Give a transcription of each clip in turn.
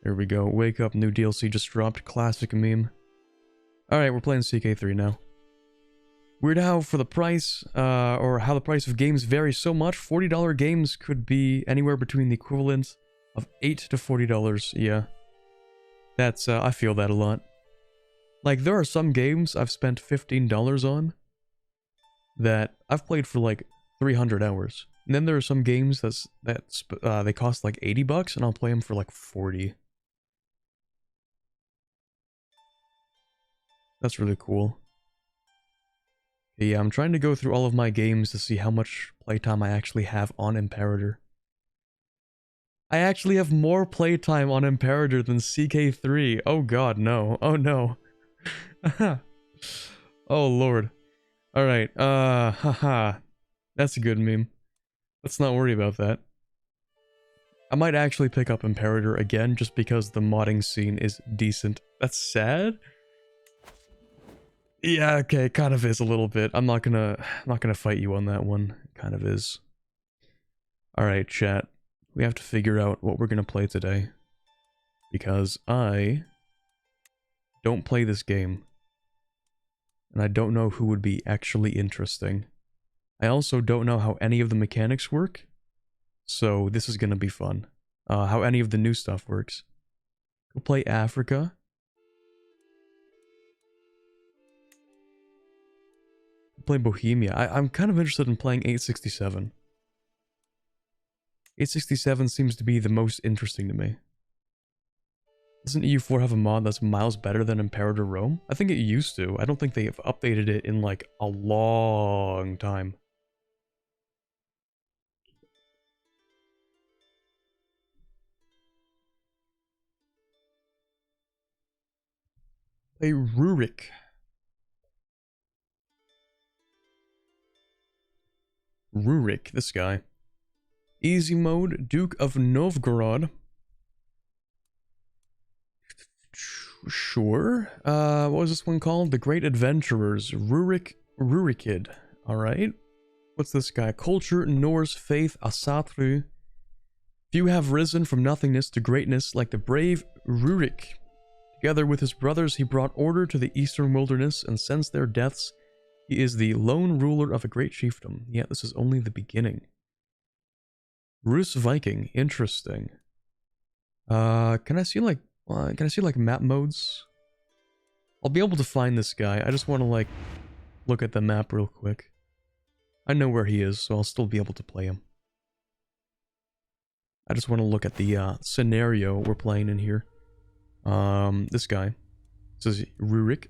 There we go. Wake up, new DLC just dropped. Classic meme. Alright, we're playing CK3 now. Weird how for the price, or how the price of games varies so much. $40 games could be anywhere between the equivalent of $8 to $40. Yeah. That's, I feel that a lot. Like, there are some games I've spent $15 on that I've played for like 300 hours. And then there are some games they cost like $80 and I'll play them for like 40. That's really cool. Okay, yeah, I'm trying to go through all of my games to see how much playtime I actually have on Imperator. I actually have more playtime on Imperator than CK3. Oh god, no. Oh no. Oh lord. Alright, haha. That's a good meme. Let's not worry about that. I might actually pick up Imperator again just because the modding scene is decent. That's sad? Yeah, okay, it kind of is a little bit. I'm not gonna fight you on that one. It kind of is. Alright, chat. We have to figure out what we're gonna play today. Because I don't play this game. And I don't know who would be actually interesting. I also don't know how any of the mechanics work. So this is gonna be fun. How any of the new stuff works. Go play Africa. Play Bohemia. I'm kind of interested in playing 867. 867 seems to be the most interesting to me. Doesn't EU4 have a mod that's miles better than Imperator Rome? I think it used to. I don't think they have updated it in like a long time. Play Rurik. Rurik, this guy. Easy mode, Duke of Novgorod. Sure. What was this one called? The Great Adventurers. Rurikid. Alright. What's this guy? Culture, Norse, Faith, Asatru. Few have risen from nothingness to greatness like the brave Rurik. Together with his brothers, he brought order to the eastern wilderness, and since their deaths, he is the lone ruler of a great chiefdom. Yet this is only the beginning. Rus Viking, interesting. Can I see like map modes? I'll be able to find this guy. I just want to like look at the map real quick. I know where he is, so I'll still be able to play him. I just want to look at the scenario we're playing in here. This guy. This is Rurik.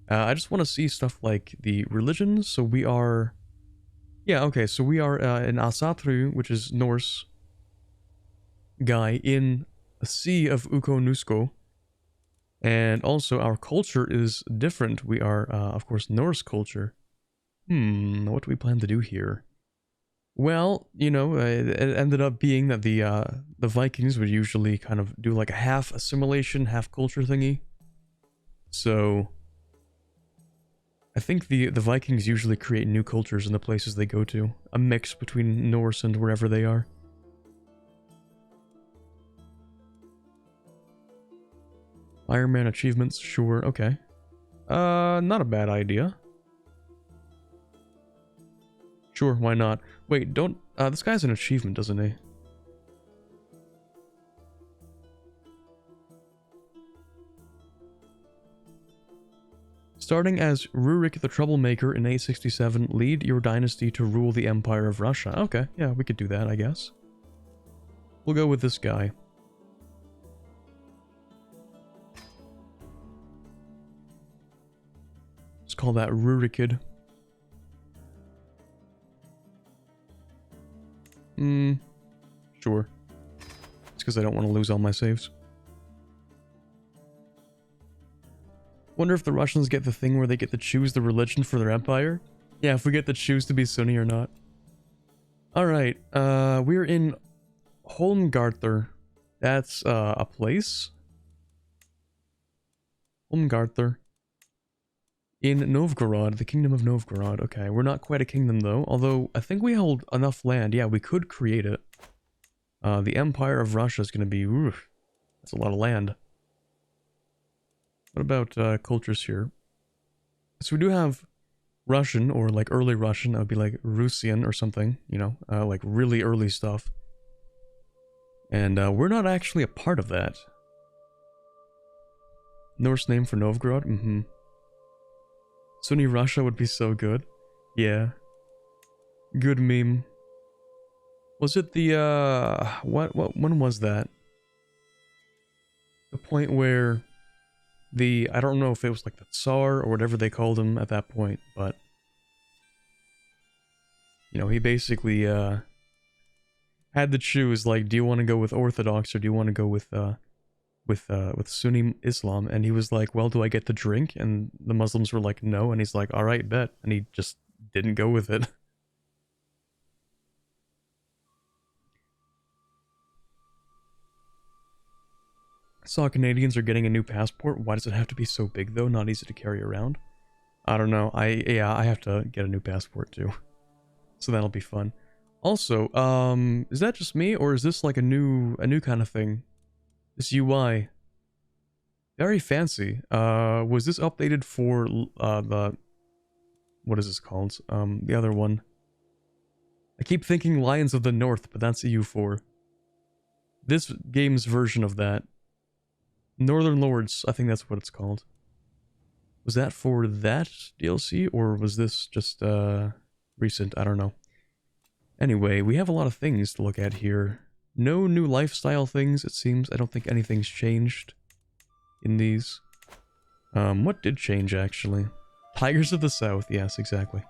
I just want to see stuff like the religions. So we are... Yeah, okay, so we are in Asatru, which is Norse guy, in a sea of Uko-Nusko. And also our culture is different. We are, of course, Norse culture. What do we plan to do here? Well, you know, it ended up being that the Vikings would usually kind of do like a half assimilation, half culture thingy. So I think the Vikings usually create new cultures in the places they go to. A mix between Norse and wherever they are. Iron Man achievements, sure, okay. Not a bad idea. Sure, why not? Wait, don't... this guy has an achievement, doesn't he? Starting as Rurik the Troublemaker in 867, lead your dynasty to rule the Empire of Russia. Okay, yeah, we could do that, I guess. We'll go with this guy. Let's call that Rurikid. Sure. It's because I don't want to lose all my saves. Wonder if the Russians get the thing where they get to choose the religion for their empire? Yeah, if we get to choose to be Sunni or not. Alright, we're in Holmgarther. That's, a place? Holmgarther. In Novgorod, the Kingdom of Novgorod. Okay, we're not quite a kingdom though, although I think we hold enough land. Yeah, we could create it. The Empire of Russia is going to be... Oof. That's a lot of land. What about cultures here? So we do have Russian, or like early Russian. That would be like Russian or something, you know, like really early stuff. And we're not actually a part of that. Norse name for Novgorod? Mm-hmm. Sunni Russia would be so good. Yeah. Good meme. Was it the, when was that? The point where I don't know if it was like the Tsar or whatever they called him at that point, but, you know, he basically, had to choose, like, do you want to go with Orthodox or do you want to go with Sunni Islam? And he was like, well, do I get to drink? And the Muslims were like, no. And he's like, all right, bet. And he just didn't go with it. I saw Canadians are getting a new passport. Why does it have to be so big, though? Not easy to carry around. I don't know. I have to get a new passport, too. So that'll be fun. Also, is that just me, or is this like a new kind of thing? This UI. Very fancy. Was this updated for, what is this called? The other one. I keep thinking Lions of the North, but that's EU4. This game's version of that. Northern Lords, I think that's what it's called. Was that for that DLC, or was this just, recent? I don't know. Anyway, we have a lot of things to look at here. No new lifestyle things, it seems. I don't think anything's changed in these. What did change, actually? Tigers of the South, yes, exactly.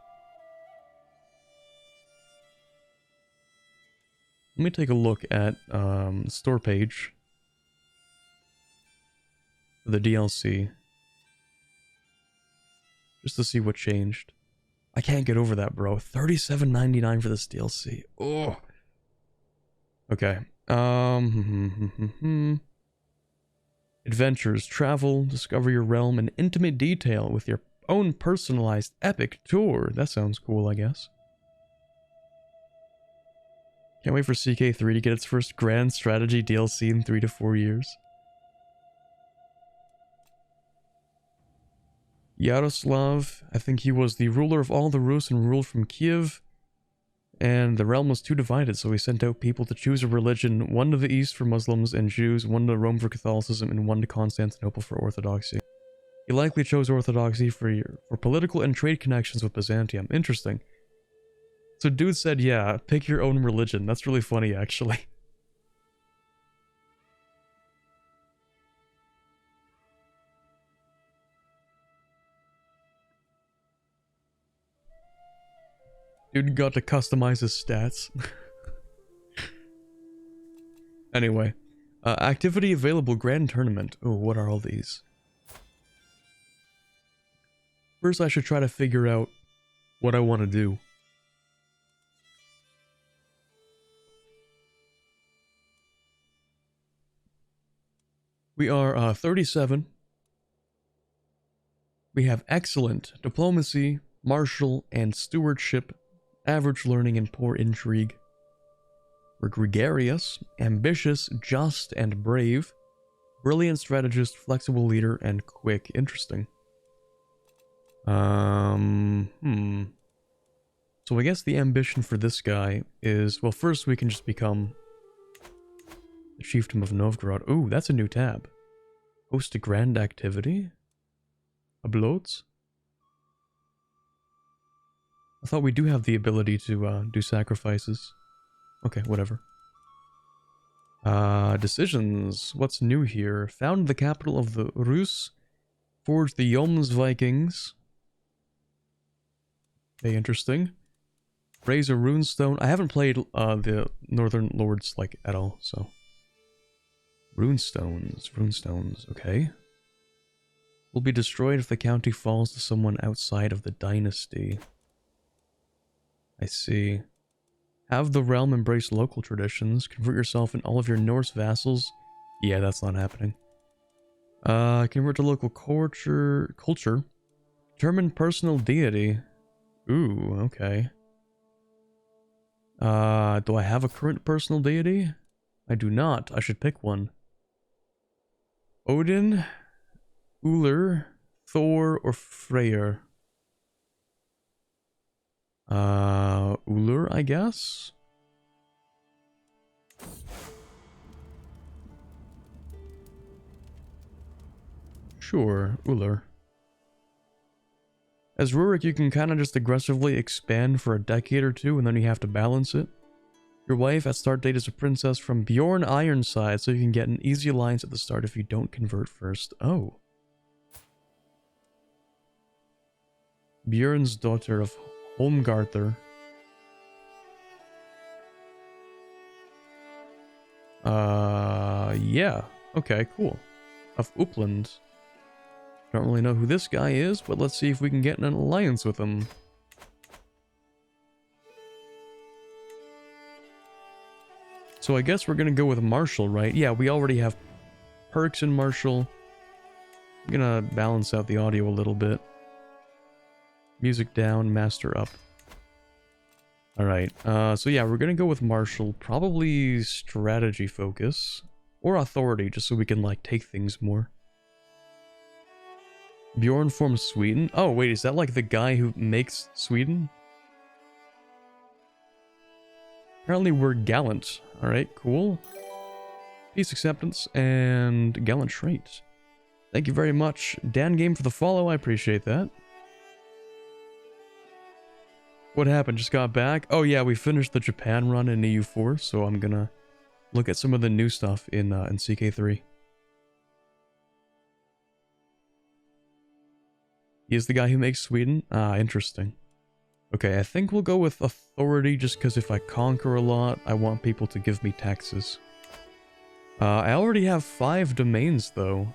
Let me take a look at, the store page. For the DLC. Just to see what changed. I can't get over that, bro. $37.99 for this DLC. Oh. Okay. Adventures, travel, discover your realm in intimate detail with your own personalized epic tour. That sounds cool, I guess. Can't wait for CK3 to get its first grand strategy DLC in 3 to 4 years. Yaroslav, I think he was the ruler of all the Rus and ruled from Kiev. And the realm was too divided, so he sent out people to choose a religion, one to the east for Muslims and Jews, one to Rome for Catholicism, and one to Constantinople for Orthodoxy. He likely chose Orthodoxy for political and trade connections with Byzantium. Interesting. So dude said, yeah, pick your own religion. That's really funny, actually. Dude got to customize his stats. Anyway. Activity available grand tournament. Oh, what are all these? First I should try to figure out what I want to do. We are 37. We have excellent diplomacy, martial, and stewardship, average learning, and poor intrigue. We're gregarious, ambitious, just, and brave. Brilliant strategist, flexible leader, and quick. Interesting. So I guess the ambition for this guy is, well, first we can just become the Chieftain of Novgorod. Ooh, that's a new tab. Host a grand activity? Uploads? I thought we do have the ability to do sacrifices. Okay, whatever. Decisions. What's new here? Found the capital of the Rus. Forged the Yoms Vikings. Okay, interesting. Raise a runestone. I haven't played the Northern Lords like at all, so. Runestones, okay. Will be destroyed if the county falls to someone outside of the dynasty. I see. Have the realm embrace local traditions. Convert yourself and all of your Norse vassals. Yeah, that's not happening. Convert to local culture. Determine personal deity. Ooh, okay. Do I have a current personal deity? I do not. I should pick one. Odin, Uller, Thor, or Freyr? Uller, I guess? Sure, Uller. As Rurik, you can kind of just aggressively expand for a decade or two, and then you have to balance it. Your wife at start date is a princess from Bjorn Ironside, so you can get an easy alliance at the start if you don't convert first. Oh. Bjorn's daughter of Holmgarther. Yeah. Okay, cool. Of Upland. Don't really know who this guy is, but let's see if we can get an alliance with him. So I guess we're gonna go with Marshall, right? Yeah, we already have perks in Marshall. I'm gonna balance out the audio a little bit. Music down, master up. Alright, so yeah, we're gonna go with Marshall. Probably strategy focus. Or authority, just so we can, like, take things more. Bjorn forms Sweden? Oh, wait, is that like the guy who makes Sweden? Apparently we're gallant. Alright, cool. Peace acceptance and gallant trait. Thank you very much, Dan Game, for the follow. I appreciate that. What happened? Just got back? Oh yeah, we finished the Japan run in EU4, so I'm gonna look at some of the new stuff in CK3. He is the guy who makes Sweden? Ah, interesting. Okay, I think we'll go with authority just because if I conquer a lot, I want people to give me taxes. I already have 5 domains, though.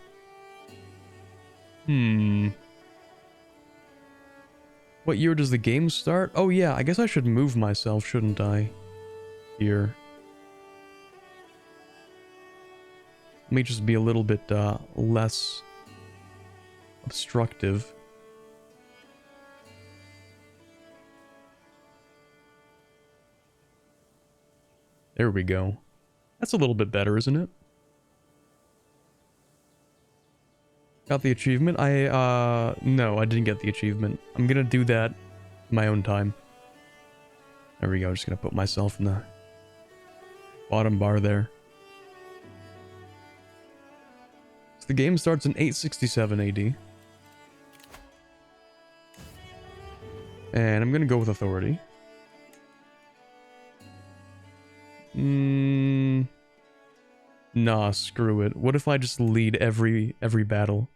What year does the game start? Oh yeah, I guess I should move myself, shouldn't I? Here. Let me just be a little bit less obstructive. There we go. That's a little bit better, isn't it? Got the achievement? No, I didn't get the achievement. I'm gonna do that in my own time. There we go, just gonna put myself in the bottom bar there. So the game starts in 867 AD. And I'm gonna go with authority. Nah, screw it. What if I just lead every battle?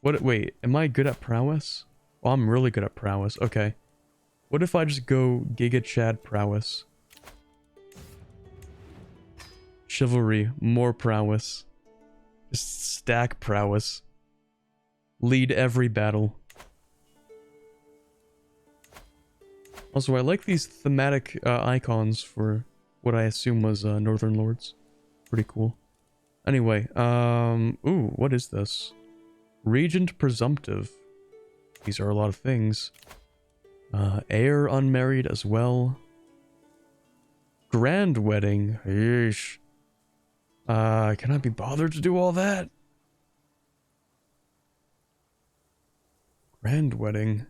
Wait, am I good at prowess? Oh, I'm really good at prowess. Okay. What if I just go Giga Chad prowess? Chivalry, more prowess. Just stack prowess. Lead every battle. Also, I like these thematic icons for what I assume was Northern Lords. Pretty cool. Anyway, ooh, what is this? Regent Presumptive. These are a lot of things. Heir unmarried as well. Grand wedding. Yeesh. Can I be bothered to do all that? Grand wedding.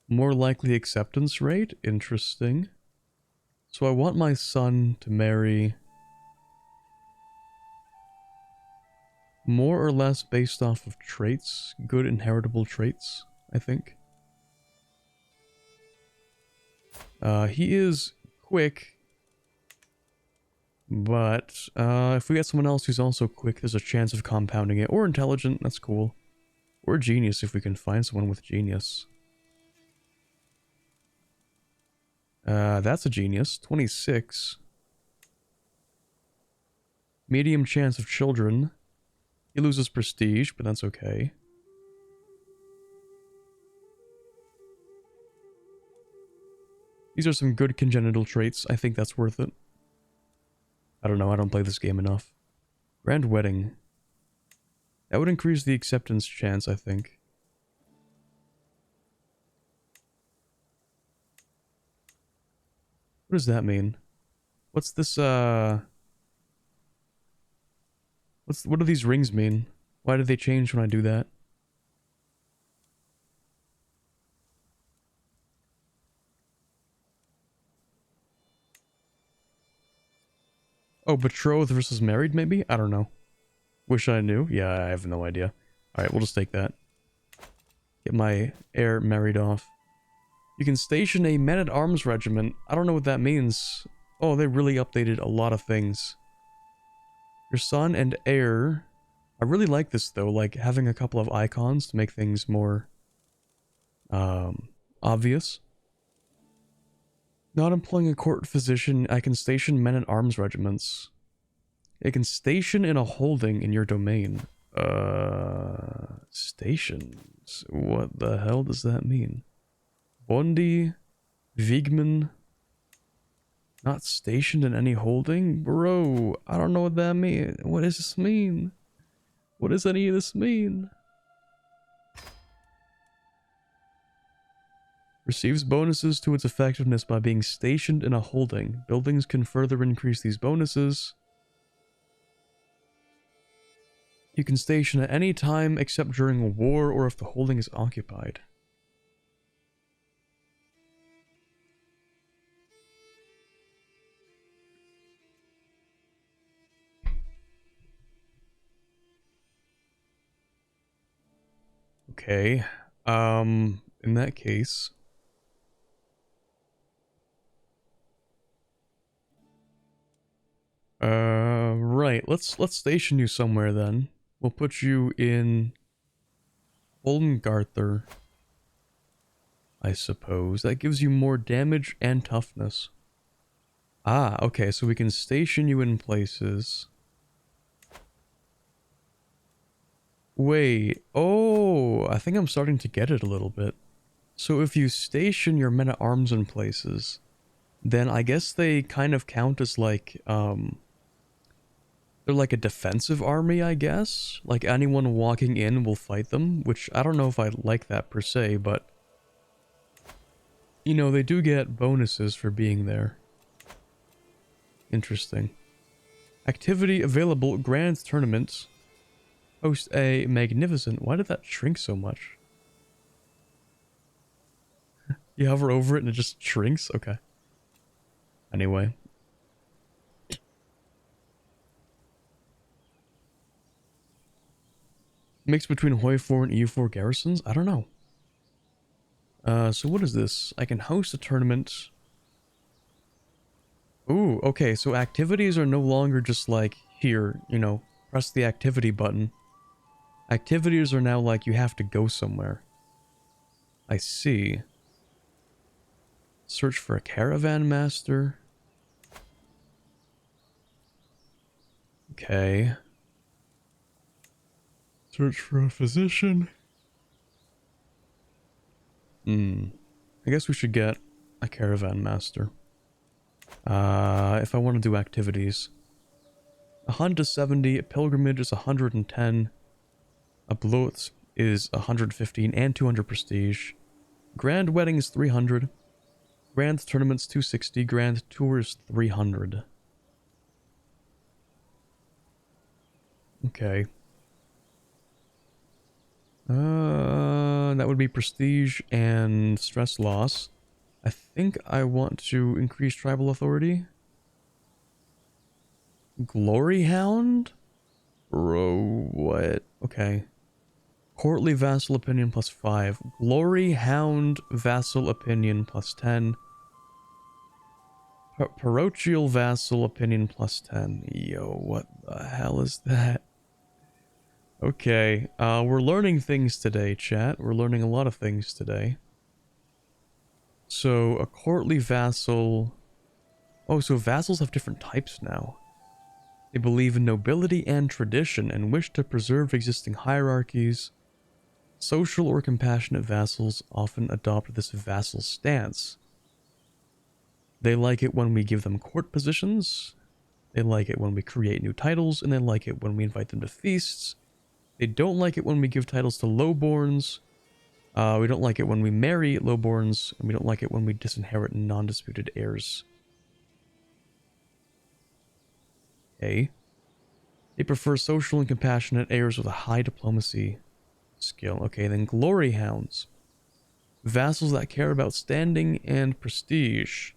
More likely acceptance rate? Interesting. So I want my son to marry more or less based off of traits. Good inheritable traits, I think. He is quick. But if we get someone else who's also quick, there's a chance of compounding it. Or intelligent, that's cool. Or genius if we can find someone with genius. That's a genius. 26. Medium chance of children. He loses prestige, but that's okay. These are some good congenital traits. I think that's worth it. I don't know, I don't play this game enough. Grand wedding. That would increase the acceptance chance, I think. What does that mean? What's this, What do these rings mean? Why do they change when I do that? Oh, betrothed versus married, maybe? I don't know. Wish I knew. Yeah, I have no idea. Alright, we'll just take that. Get my heir married off. You can station a men-at-arms regiment. I don't know what that means. Oh, they really updated a lot of things. Your son and heir. I really like this, though, like having a couple of icons to make things more obvious. Not employing a court physician, I can station men-at-arms regiments. It can station in a holding in your domain. Stations? What the hell does that mean? Bondi, Vigman, not stationed in any holding? Bro, I don't know what that means. What does this mean? What does any of this mean? Receives bonuses to its effectiveness by being stationed in a holding. Buildings can further increase these bonuses. You can station at any time except during a war or if the holding is occupied. Okay. In that case, right. Let's station you somewhere then. We'll put you in Oldengarther, I suppose. That gives you more damage and toughness. Ah, okay, so we can station you in places. Wait, oh, I think I'm starting to get it a little bit. So if you station your men-at-arms in places, then I guess they kind of count as like, they're like a defensive army, I guess? Like anyone walking in will fight them, which I don't know if I like that per se, but... You know, they do get bonuses for being there. Interesting. Activity available, grand tournaments. Host a magnificent... Why did that shrink so much? You hover over it and it just shrinks? Okay. Anyway. Mix between Hoi4 and EU4 garrisons? I don't know. So what is this? I can host a tournament. Ooh, okay, so activities are no longer just like, here, you know, press the activity button. Activities are now like, you have to go somewhere. I see. Search for a caravan master. Okay. Search for a physician. I guess we should get a caravan master. If I want to do activities. A hunt is 70, a pilgrimage is 110, a bloat is 115 and 200 prestige. Grand wedding is 300. Grand tournament's 260, grand tour is 300. Okay. That would be prestige and stress loss. I think I want to increase tribal authority. Glory Hound? Bro, what? Okay. Courtly Vassal Opinion plus 5. Glory Hound Vassal Opinion plus 10. Parochial Vassal Opinion plus 10. Yo, what the hell is that? Okay, we're learning things today, chat. We're learning a lot of things today. So, a courtly vassal... Oh, so vassals have different types now. They believe in nobility and tradition and wish to preserve existing hierarchies. Social or compassionate vassals often adopt this vassal stance. They like it when we give them court positions. They like it when we create new titles, and they like it when we invite them to feasts. They don't like it when we give titles to lowborns. We don't like it when we marry lowborns, and we don't like it when we disinherit non-disputed heirs. Okay. They prefer social and compassionate heirs with a high diplomacy skill. Okay, then glory hounds. Vassals that care about standing and prestige.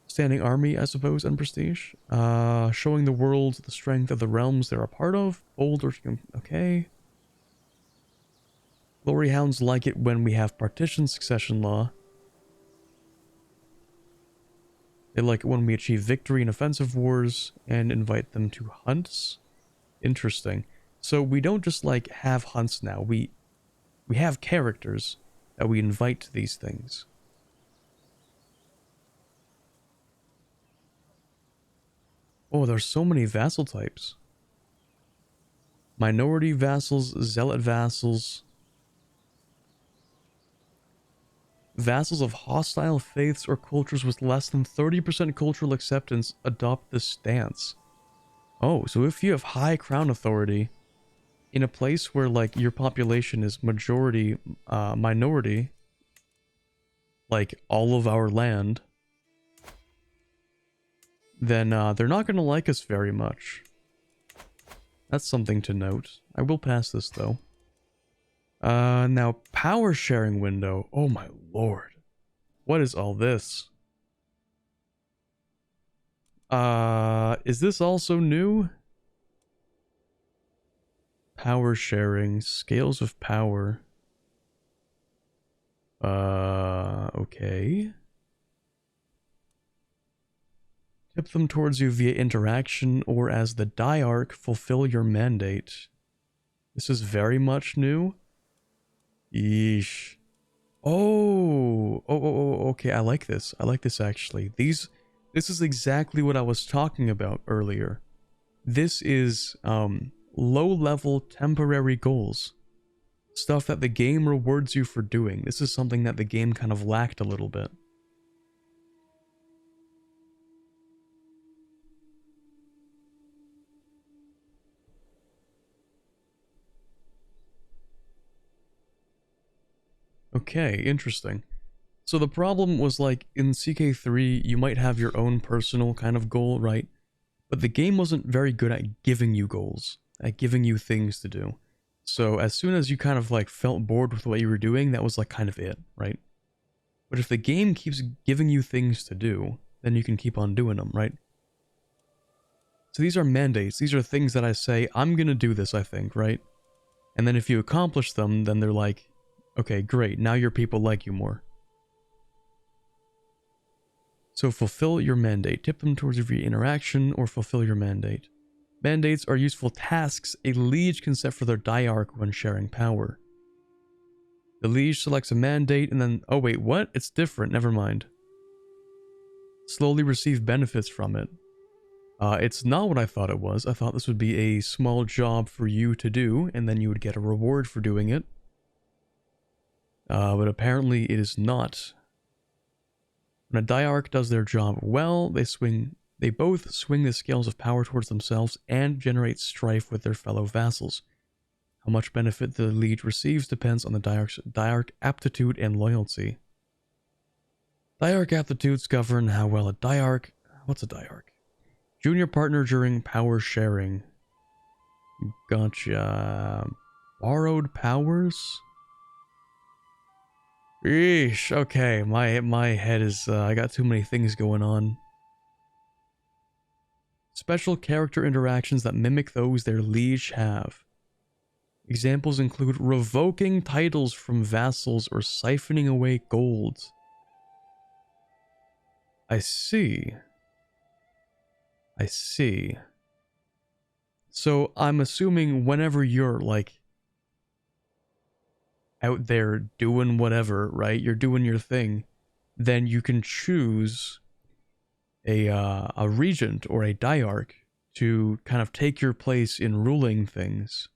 Standing army, I suppose, and prestige. Showing the world the strength of the realms they're a part of. Bold or... Okay. Glory hounds like it when we have partition succession law. They like it when we achieve victory in offensive wars and invite them to hunts. Interesting. So we don't just like have hunts now. We have characters that we invite to these things. Oh, there's so many vassal types. Minority vassals, zealot vassals. Vassals of hostile faiths or cultures with less than 30% cultural acceptance adopt this stance. Oh, so if you have high crown authority in a place where like your population is majority minority, like all of our land, then they're not going to like us very much. That's something to note. I will pass this though. Now power sharing window. Oh my lord. What is all this? Is this also new? Power sharing, scales of power. Okay. Tip them towards you via interaction or as the diarch, fulfill your mandate. This is very much new. Yeesh. Okay, I like this. I like this actually. This is exactly what I was talking about earlier. This is low-level temporary goals. Stuff that the game rewards you for doing. This is something that the game kind of lacked a little bit. Okay, interesting. So the problem was like in CK3, you might have your own personal kind of goal, right? But the game wasn't very good at giving you goals, at giving you things to do. So as soon as you kind of like felt bored with what you were doing, that was like kind of it, right? But if the game keeps giving you things to do, then you can keep on doing them, right? So these are mandates. These are things that I say, I'm gonna do this, I think, right? And then if you accomplish them, then they're like, okay, great, now your people like you more. So fulfill your mandate. Tip them towards every interaction or fulfill your mandate. Mandates are useful tasks a liege can set for their diarch when sharing power. The liege selects a mandate and then... Oh wait, what? It's different, never mind. Slowly receive benefits from it. It's not what I thought it was. I thought this would be a small job for you to do, and then you would get a reward for doing it. But apparently it is not. When a diarch does their job well, they both swing the scales of power towards themselves and generate strife with their fellow vassals. How much benefit the liege receives depends on the diarch aptitude and loyalty. Diarch aptitudes govern how well a diarch... What's a diarch? Junior partner during power sharing. Gotcha. Borrowed powers? Eesh, okay, my head is, I got too many things going on. Special character interactions that mimic those their liege have. Examples include revoking titles from vassals or siphoning away gold. I see. I see. So I'm assuming whenever you're, like, out there doing whatever, right? You're doing your thing, then you can choose a regent or a diarch to kind of take your place in ruling things.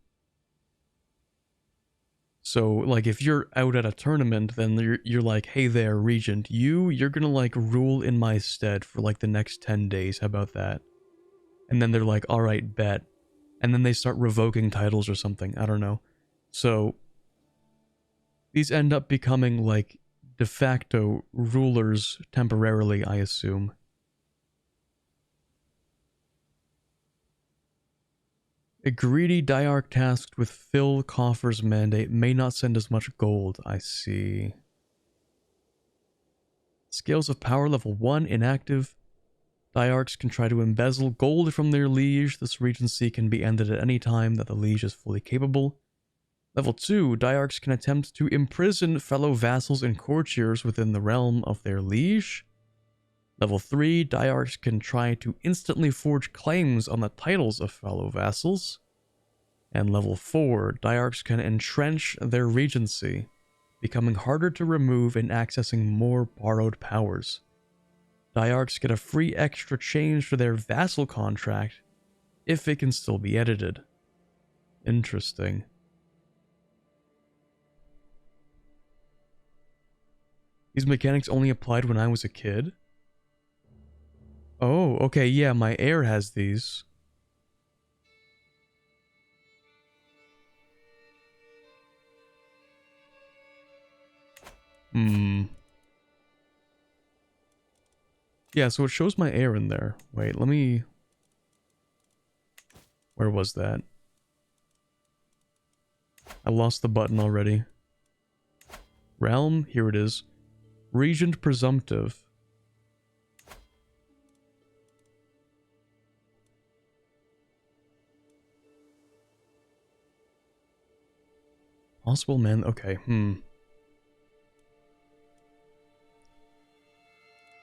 So, like, if you're out at a tournament, then you're like, hey there, regent, you're gonna, like, rule in my stead for, like, the next 10 days. How about that? And then they're like, alright, bet. And then they start revoking titles or something. I don't know. So, these end up becoming, like, de facto rulers temporarily, I assume. A greedy diarch tasked with fill coffers mandate may not send as much gold. I see. Scales of power level 1 inactive. Diarchs can try to embezzle gold from their liege. This regency can be ended at any time that the liege is fully capable. Level 2, Diarchs can attempt to imprison fellow vassals and courtiers within the realm of their liege. Level 3, Diarchs can try to instantly forge claims on the titles of fellow vassals. And level 4, Diarchs can entrench their regency, becoming harder to remove and accessing more borrowed powers. Diarchs get a free extra change for their vassal contract if it can still be edited. Interesting. These mechanics only applied when I was a kid? Oh, okay, yeah, my heir has these. Yeah, so it shows my heir in there. Wait, let me... Where was that? I lost the button already. Realm, here it is. Regent Presumptive. Possible man, okay,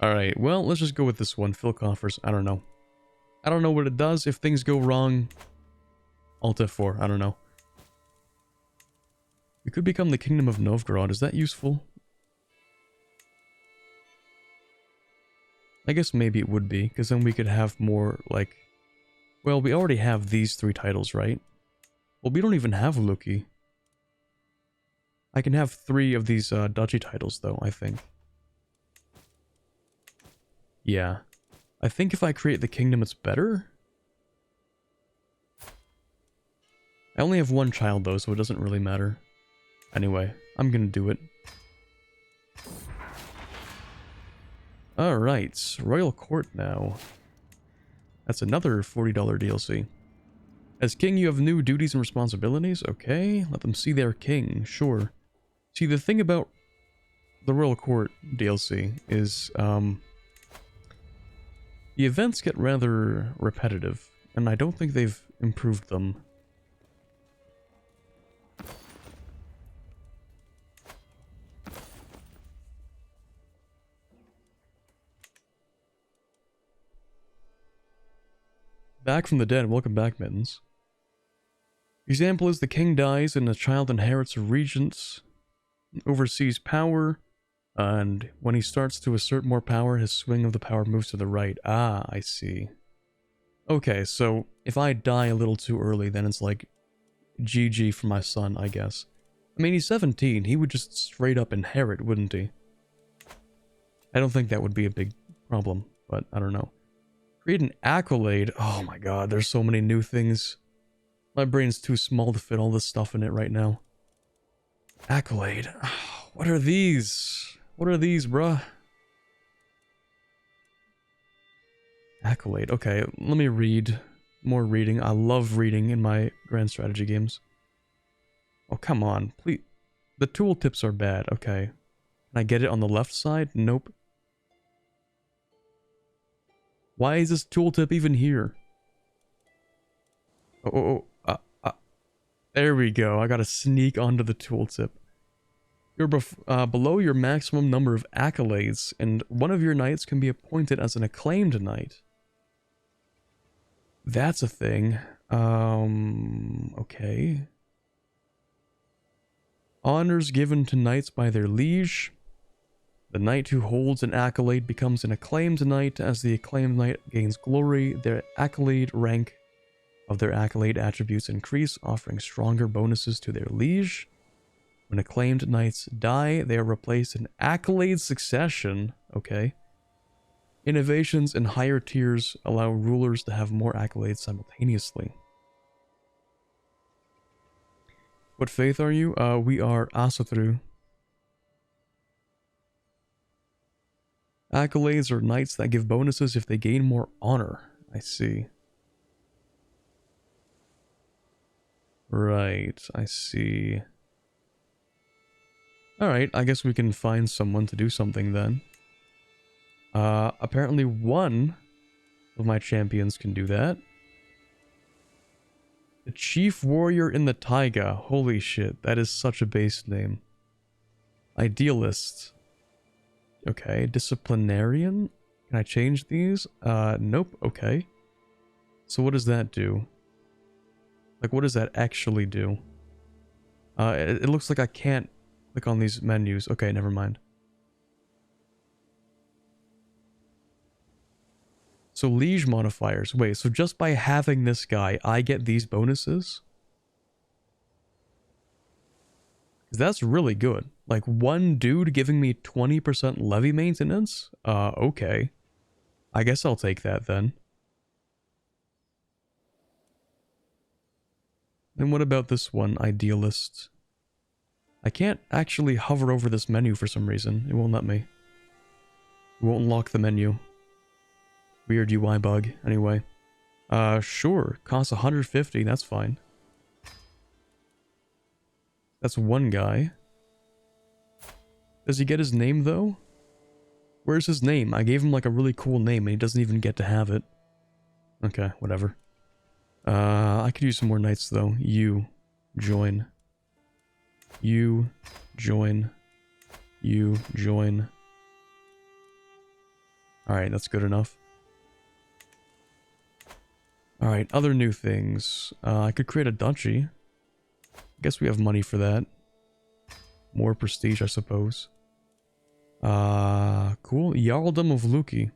Alright, well, let's just go with this one. Fill coffers, I don't know. I don't know what it does. If things go wrong, Alt F4, I don't know. We could become the Kingdom of Novgorod, is that useful? I guess maybe it would be, because then we could have more, like... Well, we already have these 3 titles, right? Well, we don't even have Luki. I can have 3 of these duchy titles, though, I think. Yeah. I think if I create the kingdom, it's better? I only have 1 child, though, so it doesn't really matter. Anyway, I'm gonna do it. Alright, Royal Court now. That's another $40 DLC. As king, you have new duties and responsibilities. Okay, let them see their king. Sure. See, the thing about the Royal Court DLC is, the events get rather repetitive, and I don't think they've improved them. Back from the dead. Welcome back, Mittens. Example is the king dies and a child inherits a regent, oversees power, and when he starts to assert more power, his swing of the power moves to the right. Ah, I see. Okay, so if I die a little too early, then it's like GG for my son, I guess. I mean, he's 17. He would just straight up inherit, wouldn't he? I don't think that would be a big problem, but I don't know. Create an accolade. Oh my god, there's so many new things. My brain's too small to fit all this stuff in it right now. Accolade. What are these? What are these, bruh? Accolade. Okay, let me read. More reading. I love reading in my grand strategy games. Oh, come on. Please. The tooltips are bad. Okay. Can I get it on the left side? Nope. Why is this tooltip even here? There we go. I gotta sneak onto the tooltip. You're below your maximum number of accolades, and one of your knights can be appointed as an acclaimed knight. That's a thing. Okay. Honors given to knights by their liege. The knight who holds an accolade becomes an acclaimed knight. As the acclaimed knight gains glory, their accolade rank of their accolade attributes increase, offering stronger bonuses to their liege. When acclaimed knights die, they are replaced in accolade succession. Okay. Innovations in higher tiers allow rulers to have more accolades simultaneously. What faith are you? We are Asatru. Accolades are knights that give bonuses if they gain more honor. I see. Right, I see. Alright, I guess we can find someone to do something then. Apparently one of my champions can do that. The Chief Warrior in the Taiga. Holy shit, that is such a base name. Idealist. Okay, Disciplinarian? Can I change these? Nope, okay. So what does that do? Like, what does that actually do? It looks like I can't click on these menus. Okay, never mind. So liege modifiers. Wait, so just by having this guy, I get these bonuses? That's really good. Like, one dude giving me 20% levy maintenance? Okay. I guess I'll take that then. And what about this one, Idealist? I can't actually hover over this menu for some reason. It won't let me. It won't lock the menu. Weird UI bug. Anyway. Sure. Costs 150. That's fine. That's one guy. Does he get his name, though? Where's his name? I gave him, like, a really cool name, and he doesn't even get to have it. Okay, whatever. I could use some more knights, though. You. Join. You. Join. You. Join. Alright, that's good enough. Alright, other new things. I could create a duchy. I guess we have money for that. More prestige, I suppose. Cool. Jarldom of Luki.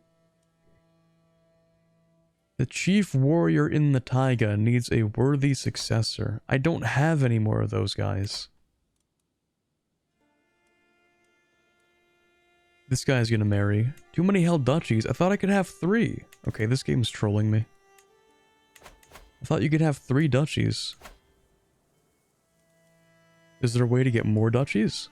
The Chief Warrior in the Taiga needs a worthy successor. I don't have any more of those guys. This guy's gonna marry. Too many held duchies. I thought I could have 3. Okay, this game's trolling me. I thought you could have 3 duchies. Is there a way to get more duchies?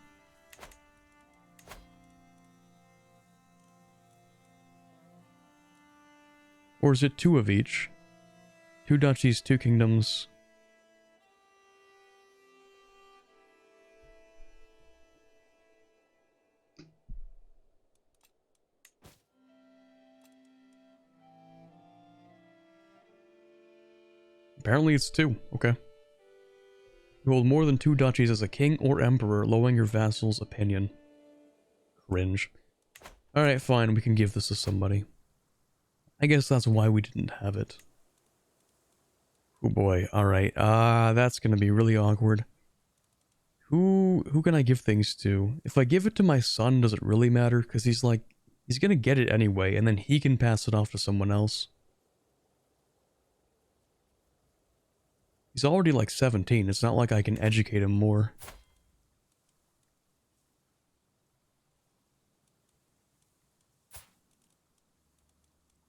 Or is it 2 of each? 2 duchies, 2 kingdoms. Apparently it's 2. Okay. You hold more than 2 duchies as a king or emperor, lowering your vassal's opinion. Cringe. Alright, fine. We can give this to somebody. I guess that's why we didn't have it. Oh boy. Alright. That's gonna be really awkward. Who can I give things to? If I give it to my son, does it really matter? Because he's gonna get it anyway, and then he can pass it off to someone else. He's already like 17. It's not like I can educate him more.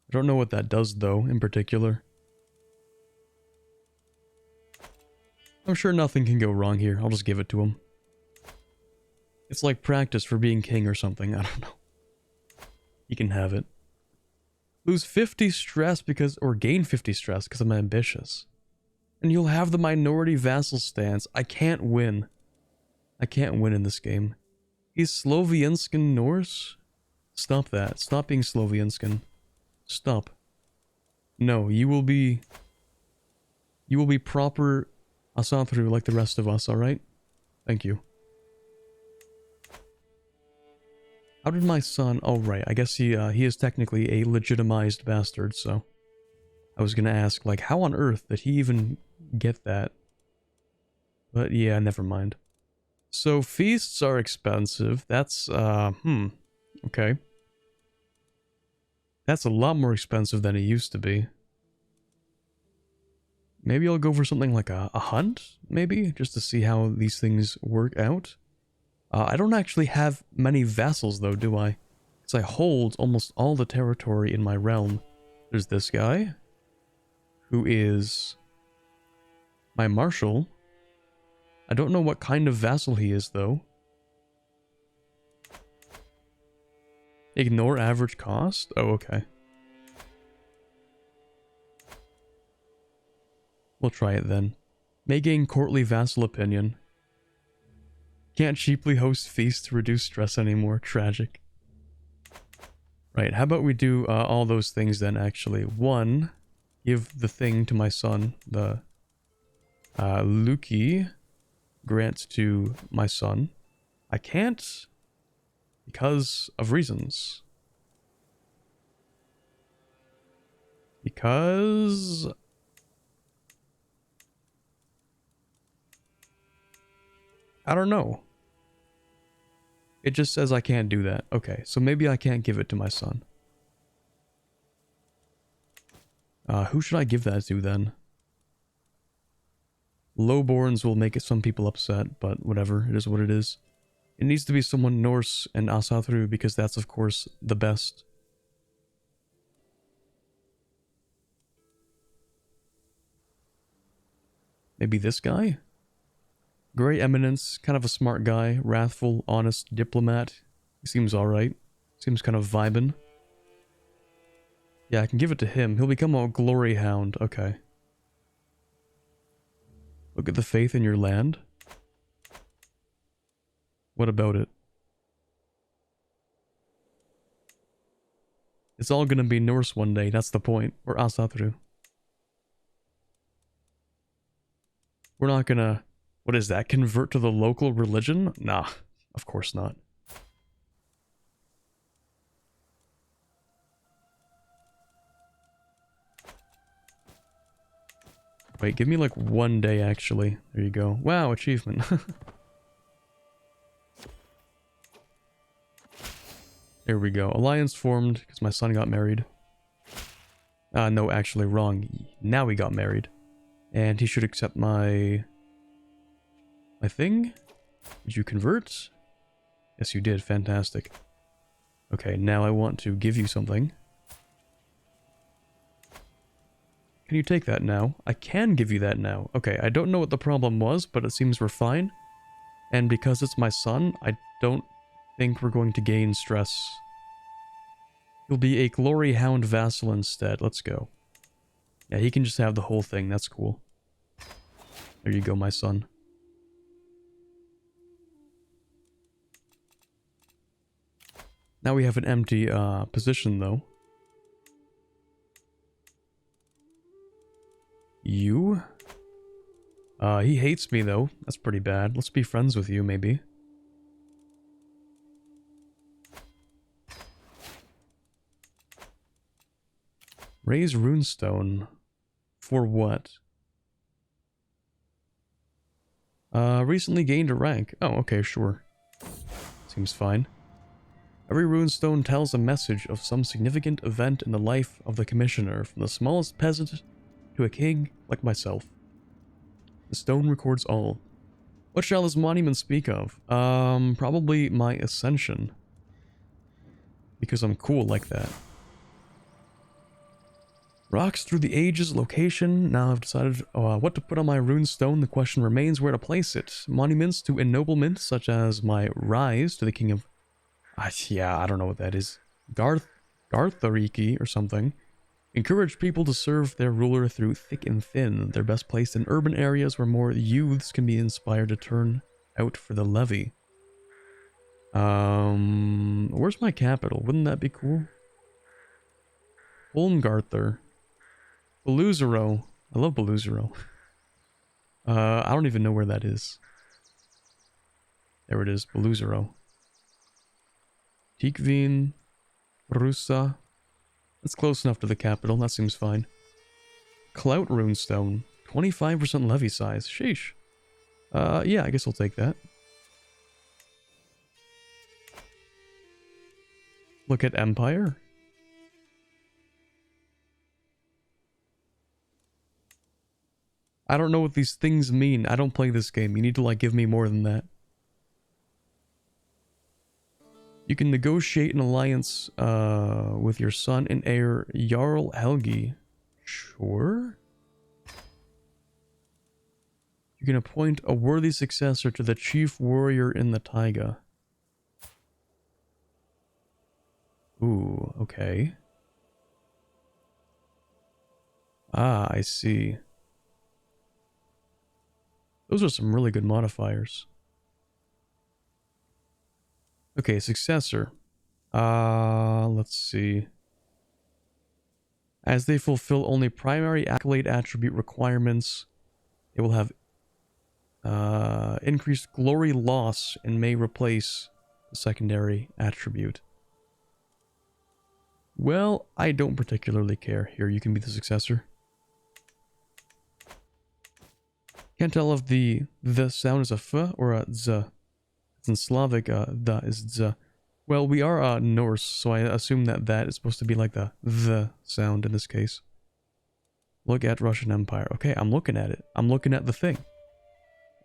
I don't know what that does, though, in particular. I'm sure nothing can go wrong here. I'll just give it to him. It's like practice for being king or something. I don't know. He can have it. Lose 50 stress because... or gain 50 stress because I'm ambitious. And you'll have the minority vassal stance. I can't win. I can't win in this game. He's Slovianskan Norse? Stop that. Stop being Slovianskan. Stop. No, you will be... you will be proper Asatru like the rest of us, alright? Thank you. How did my son... oh, right. I guess he is technically a legitimized bastard, so... I was gonna ask, like, how on earth did he even get that? But yeah, never mind. So, feasts are expensive. That's, okay. That's a lot more expensive than it used to be. Maybe I'll go for something like a hunt, maybe? Just to see how these things work out. I don't actually have many vassals, though, do I? Because I hold almost all the territory in my realm. There's this guy, who is my marshal. I don't know what kind of vassal he is, though. Ignore average cost? Oh, okay. We'll try it then. May gain courtly vassal opinion. Can't cheaply host feasts to reduce stress anymore. Tragic. Right, how about we do all those things then, actually. One, give the thing to my son. The Luki grants to my son. I can't because of reasons. Because... I don't know. It just says I can't do that. Okay, so maybe I can't give it to my son. Who should I give that to then? Lowborns will make some people upset, but whatever, it is what it is. It needs to be someone Norse and Asathru because that's of course the best. Maybe this guy? Grey Eminence, kind of a smart guy, wrathful, honest, diplomat. He seems alright. Seems kind of vibin'. Yeah, I can give it to him. He'll become a glory hound. Okay. Look at the faith in your land. What about it? It's all gonna be Norse one day, that's the point. Or Asathru. We're not gonna... What is that? Convert to the local religion? Nah, of course not. Wait, give me like one day actually. There you go. Wow, achievement. There we go. Alliance formed because my son got married. No, actually wrong. Now he got married. And he should accept my thing? Did you convert? Yes, you did. Fantastic. Okay, now I want to give you something. Can you take that now? I can give you that now. Okay, I don't know what the problem was, but it seems we're fine. And because it's my son, I don't think we're going to gain stress. He'll be a glory hound vassal instead. Let's go. Yeah, he can just have the whole thing. That's cool. There you go, my son. Now we have an empty position, though. You? He hates me, though. That's pretty bad. Let's be friends with you, maybe. Raise runestone. For what? Recently gained a rank. Oh, okay, sure. Seems fine. Every runestone tells a message of some significant event in the life of the commissioner, from the smallest peasant to a king like myself. The stone records all. What shall this monument speak of? Probably my ascension. Because I'm cool like that. Rocks through the ages, location. Now I've decided what to put on my runestone. The question remains where to place it. Monuments to ennoblement, such as my rise to the king of... yeah, I don't know what that is. Garthariki or something. Encourage people to serve their ruler through thick and thin. They're best placed in urban areas where more youths can be inspired to turn out for the levy. Where's my capital? Wouldn't that be cool? Holmgarther. Beluzero. I love Beluzero. I don't even know where that is. There it is, Beluzero. Tikvin. Rusa. That's close enough to the capital, that seems fine. Clout runestone. 25% levy size. Sheesh. Yeah, I guess I'll take that. Look at Empire. I don't know what these things mean. I don't play this game. You need to, like, give me more than that. You can negotiate an alliance with your son and heir, Jarl Helgi. Sure. You can appoint a worthy successor to the chief warrior in the taiga. Ooh, okay. Ah, I see. Those are some really good modifiers. Okay, successor. Let's see. As they fulfill only primary accolade attribute requirements, they will have increased glory loss and may replace the secondary attribute. Well, I don't particularly care. Here, you can be the successor. Can't tell if the sound is a f or a z. It's in Slavic, the is z. Well, we are Norse, so I assume that that is supposed to be like the sound in this case. Look at Russian Empire. Okay, I'm looking at it. I'm looking at the thing.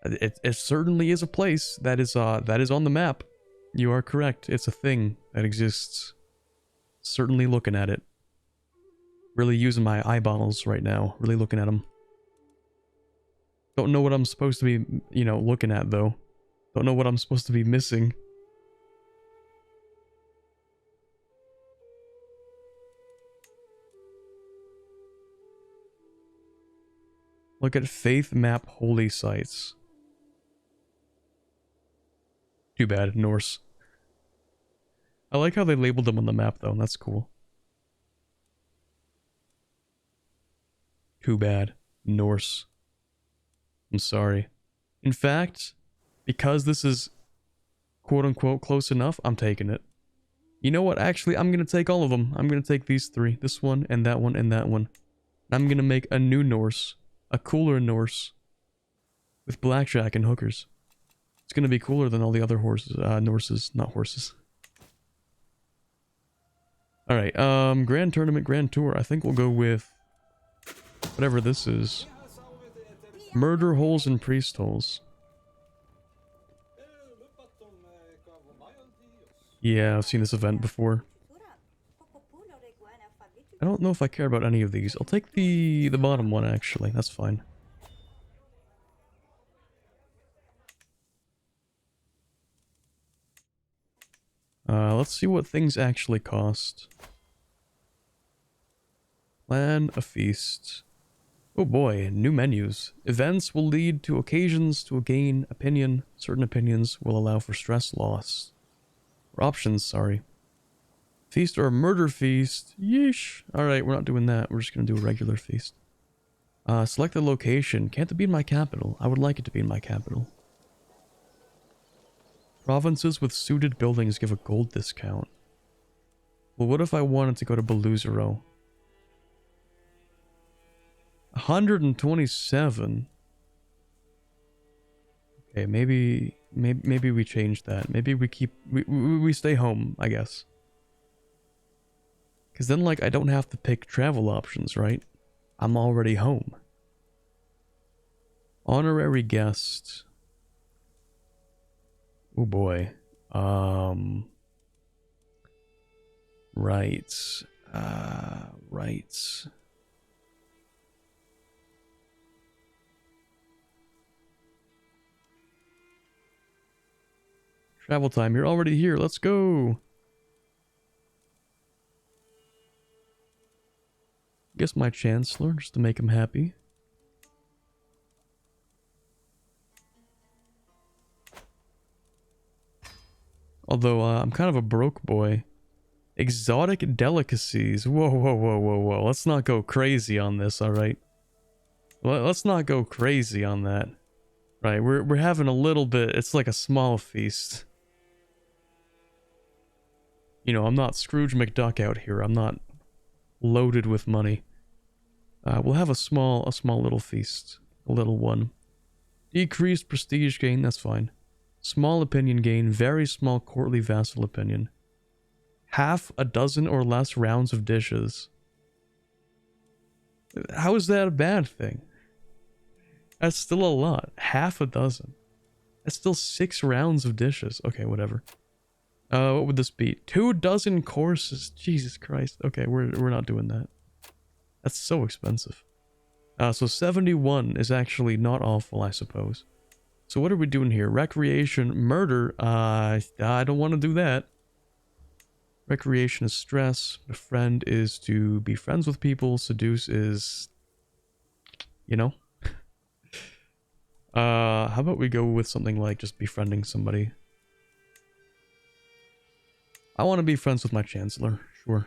It certainly is a place that is on the map. You are correct. It's a thing that exists. Certainly looking at it. Really using my eyeballs right now. Really looking at them. Don't know what I'm supposed to be, you know, looking at though. Don't know what I'm supposed to be missing. Look at Faith Map Holy Sites. Too bad, Norse. I like how they labeled them on the map though, that's cool. Too bad, Norse. I'm sorry. In fact, because this is quote-unquote close enough, I'm taking it. You know what? Actually, I'm going to take all of them. I'm going to take these three. This one, and that one, and that one. I'm going to make a new Norse. A cooler Norse. With blackjack and hookers. It's going to be cooler than all the other horses. Norses, not horses. Alright, Grand Tournament, Grand Tour. I think we'll go with whatever this is. Murder holes and priest holes. Yeah, I've seen this event before. I don't know if I care about any of these. I'll take the bottom one, actually. That's fine. Let's see what things actually cost. Plan a feast. Oh boy, new menus. Events will lead to occasions to gain opinion. Certain opinions will allow for stress loss. Or options, sorry. Feast or a murder feast. Yeesh. Alright, we're not doing that. We're just going to do a regular feast. Select the location. Can't it be in my capital? I would like it to be in my capital. Provinces with suited buildings give a gold discount. Well, what if I wanted to go to Beluzero? 127. Okay, maybe we change that. Maybe we stay home, I guess. Because then, like, I don't have to pick travel options, right? I'm already home. Honorary guest. Oh boy. Right. Right. Travel time, you're already here, let's go! Guess my chancellor, just to make him happy. Although, I'm kind of a broke boy. Exotic delicacies. Whoa, whoa, whoa, whoa, whoa. Let's not go crazy on this, alright? Let's not go crazy on that. Right, we're having a little bit, it's like a small feast. You know, I'm not Scrooge McDuck out here. I'm not loaded with money. We'll have a small little feast. A little one. Decreased prestige gain, that's fine. Small opinion gain, very small courtly vassal opinion. Half a dozen or less rounds of dishes. How is that a bad thing? That's still a lot. Half a dozen. That's still 6 rounds of dishes. Okay, whatever. What would this be? 2 dozen courses. Jesus Christ. Okay, we're not doing that. That's so expensive. So 71 is actually not awful, I suppose. So what are we doing here? Recreation, murder. I don't want to do that. Recreation is stress. Befriend is to be friends with people. Seduce is, you know. how about we go with something like just befriending somebody? I want to be friends with my Chancellor, sure.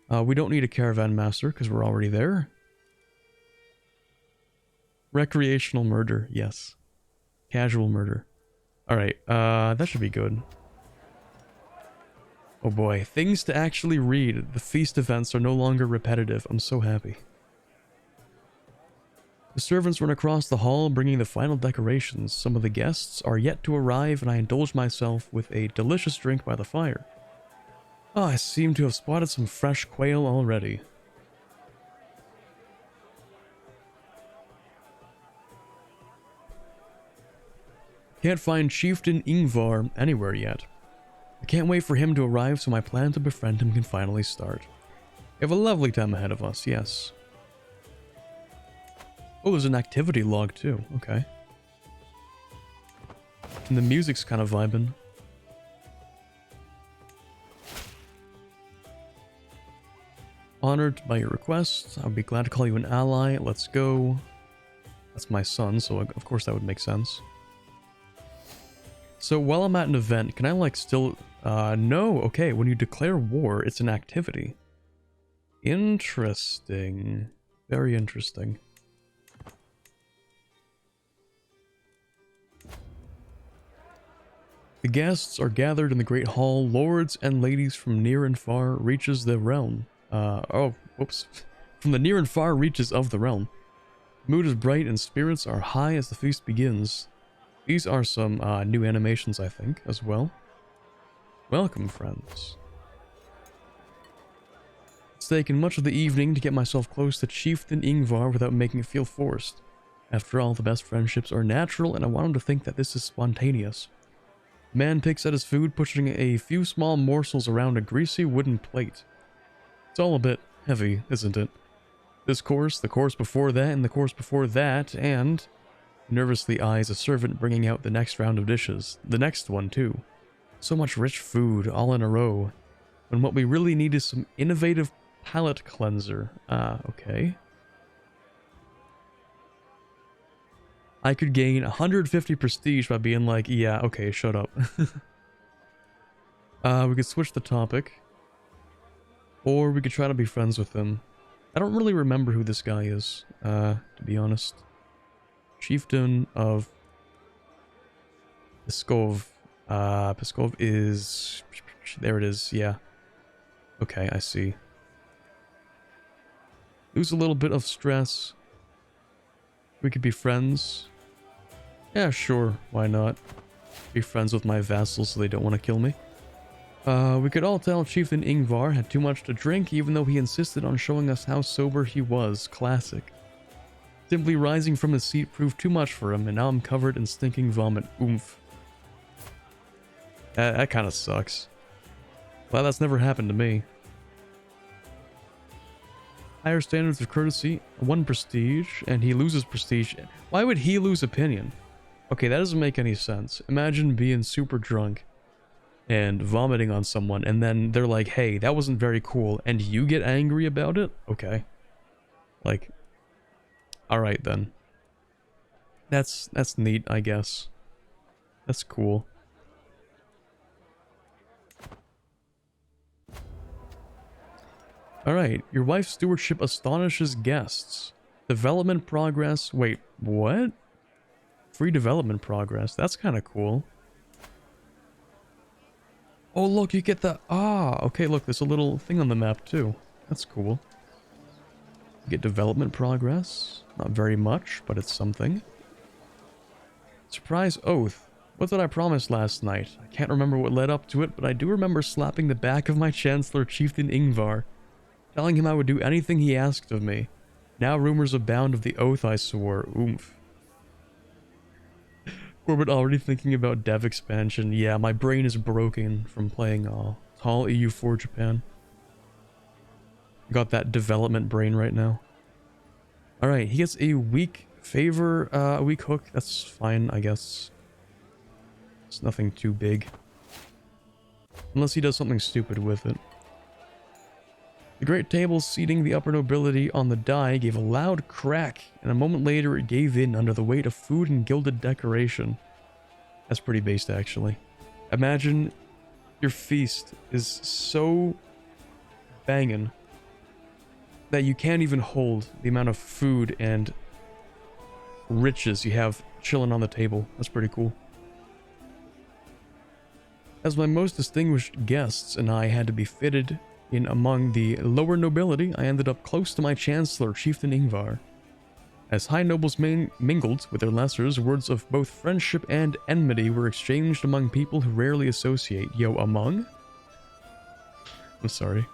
We don't need a caravan master because we're already there. Recreational murder, yes. Casual murder. Alright, that should be good. Oh boy, things to actually read. The feast events are no longer repetitive. I'm so happy. The servants run across the hall bringing the final decorations. Some of the guests are yet to arrive and I indulge myself with a delicious drink by the fire. Oh, I seem to have spotted some fresh quail already. Can't find Chieftain Ingvar anywhere yet. I can't wait for him to arrive so my plan to befriend him can finally start. We have a lovely time ahead of us, yes. Oh, there's an activity log too, okay. And the music's kind of vibing. Honored by your request, I'll be glad to call you an ally. Let's go. That's my son, so of course that would make sense. So while I'm at an event, can I like still... no, okay, when you declare war, it's an activity. Interesting. Very interesting. The guests are gathered in the great hall. Lords and ladies from near and far reaches the realm. Oh, whoops. From the near and far reaches of the realm. Mood is bright and spirits are high as the feast begins. These are some new animations, I think, as well. Welcome, friends. It's taken much of the evening to get myself close to Chieftain Ingvar without making it feel forced. After all, the best friendships are natural, and I want him to think that this is spontaneous. The man picks at his food, pushing a few small morsels around a greasy wooden plate. It's all a bit heavy, isn't it? This course, the course before that, and the course before that, and... Nervously eyes a servant bringing out the next round of dishes. The next one, too. So much rich food, all in a row. When what we really need is some innovative palate cleanser. Okay. I could gain 150 prestige by being like, yeah, okay, shut up. We could switch the topic. Or we could try to be friends with him. I don't really remember who this guy is, to be honest. Chieftain of Pskov. Pskov is... There it is, yeah. Okay, I see. Lose a little bit of stress. We could be friends. Yeah, sure, why not? Be friends with my vassals so they don't want to kill me. We could all tell Chieftain Ingvar had too much to drink even though he insisted on showing us how sober he was. Classic. Simply rising from his seat proved too much for him, and now I'm covered in stinking vomit. Oomph. That kind of sucks. Well, that's never happened to me. Higher standards of courtesy, 1 prestige, and he loses prestige. Why would he lose opinion? Okay, that doesn't make any sense. Imagine being super drunk and vomiting on someone, and then they're like, hey, that wasn't very cool, and you get angry about it? Okay. Like, alright then. That's neat, I guess. That's cool. Alright, your wife's stewardship astonishes guests. Development progress. Wait, what? Free development progress. That's kind of cool. Oh, look, you get the... Ah, okay, look, there's a little thing on the map, too. That's cool. You get development progress. Not very much, but it's something. Surprise oath. What did I promise last night? I can't remember what led up to it, but I do remember slapping the back of my Chancellor, Chieftain Ingvar, telling him I would do anything he asked of me. Now rumors abound of the oath I swore. Oomph. Quarbit already thinking about dev expansion. Yeah, my brain is broken from playing Tall EU4 Japan. Got that development brain right now. Alright, he gets a weak favor, a weak hook. That's fine, I guess. It's nothing too big. Unless he does something stupid with it. The great table seating the upper nobility on the die gave a loud crack, and a moment later it gave in under the weight of food and gilded decoration. That's pretty based, actually. Imagine your feast is so banging that you can't even hold the amount of food and riches you have chilling on the table. That's pretty cool. As my most distinguished guests and I had to be fitted in among the lower nobility, I ended up close to my chancellor, Chieftain Ingvar. As high nobles mingled with their lessers, words of both friendship and enmity were exchanged among people who rarely associate. Yo, among? I'm sorry.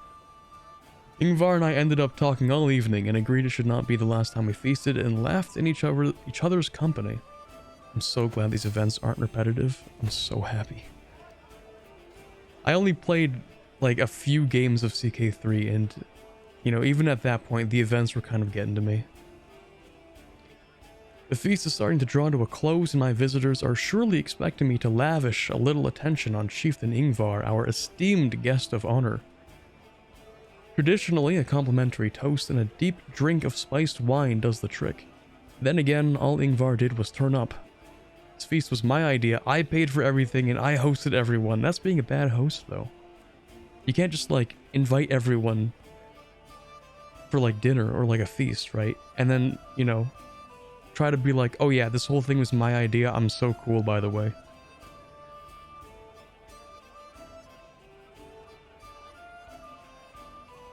Ingvar and I ended up talking all evening and agreed it should not be the last time we feasted and laughed in each other's company. I'm so glad these events aren't repetitive. I'm so happy. I only played like a few games of CK3 and, you know, even at that point, the events were kind of getting to me. The feast is starting to draw to a close and my visitors are surely expecting me to lavish a little attention on Chieftain Ingvar, our esteemed guest of honor. Traditionally, a complimentary toast and a deep drink of spiced wine does the trick. Then again, all Ingvar did was turn up. This feast was my idea, I paid for everything, and I hosted everyone. That's being a bad host, though. You can't just, like, invite everyone for, like, dinner or, like, a feast, right? And then, you know, try to be like, oh yeah, this whole thing was my idea, I'm so cool, by the way.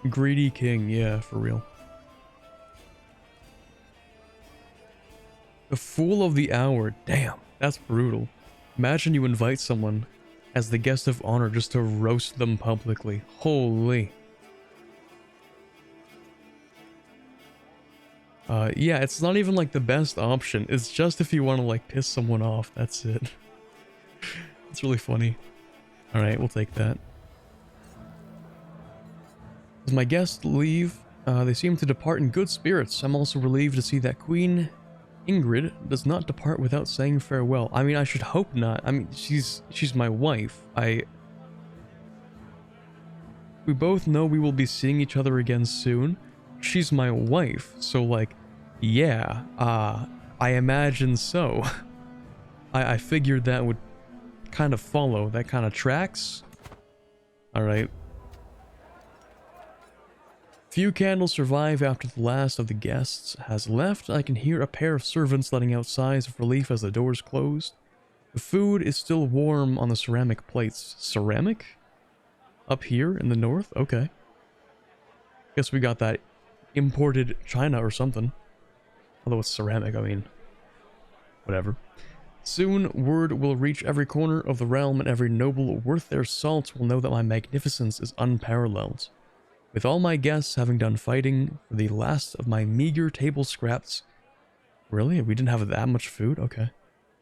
Greedy king, yeah, for real. The fool of the hour, damn, that's brutal. Imagine you invite someone as the guest of honor just to roast them publicly. Holy. Yeah, it's not even like the best option. It's just if you want to like piss someone off, that's it. It's really funny. Alright, we'll take that. As my guests leave, they seem to depart in good spirits. I'm also relieved to see that Queen Ingrid does not depart without saying farewell. I mean, I should hope not. I mean, she's my wife. We both know we will be seeing each other again soon. She's my wife, so like, yeah, I imagine so. I figured that would kind of follow. That kind of tracks. Alright. Few candles survive after the last of the guests has left. I can hear a pair of servants letting out sighs of relief as the doors closed. The food is still warm on the ceramic plates. Ceramic? Up here in the north? Okay. Guess we got that imported China or something. Although it's ceramic, I mean, whatever. Soon, word will reach every corner of the realm and every noble worth their salt will know that my magnificence is unparalleled. With all my guests having done fighting for the last of my meager table scraps. Really? We didn't have that much food? Okay.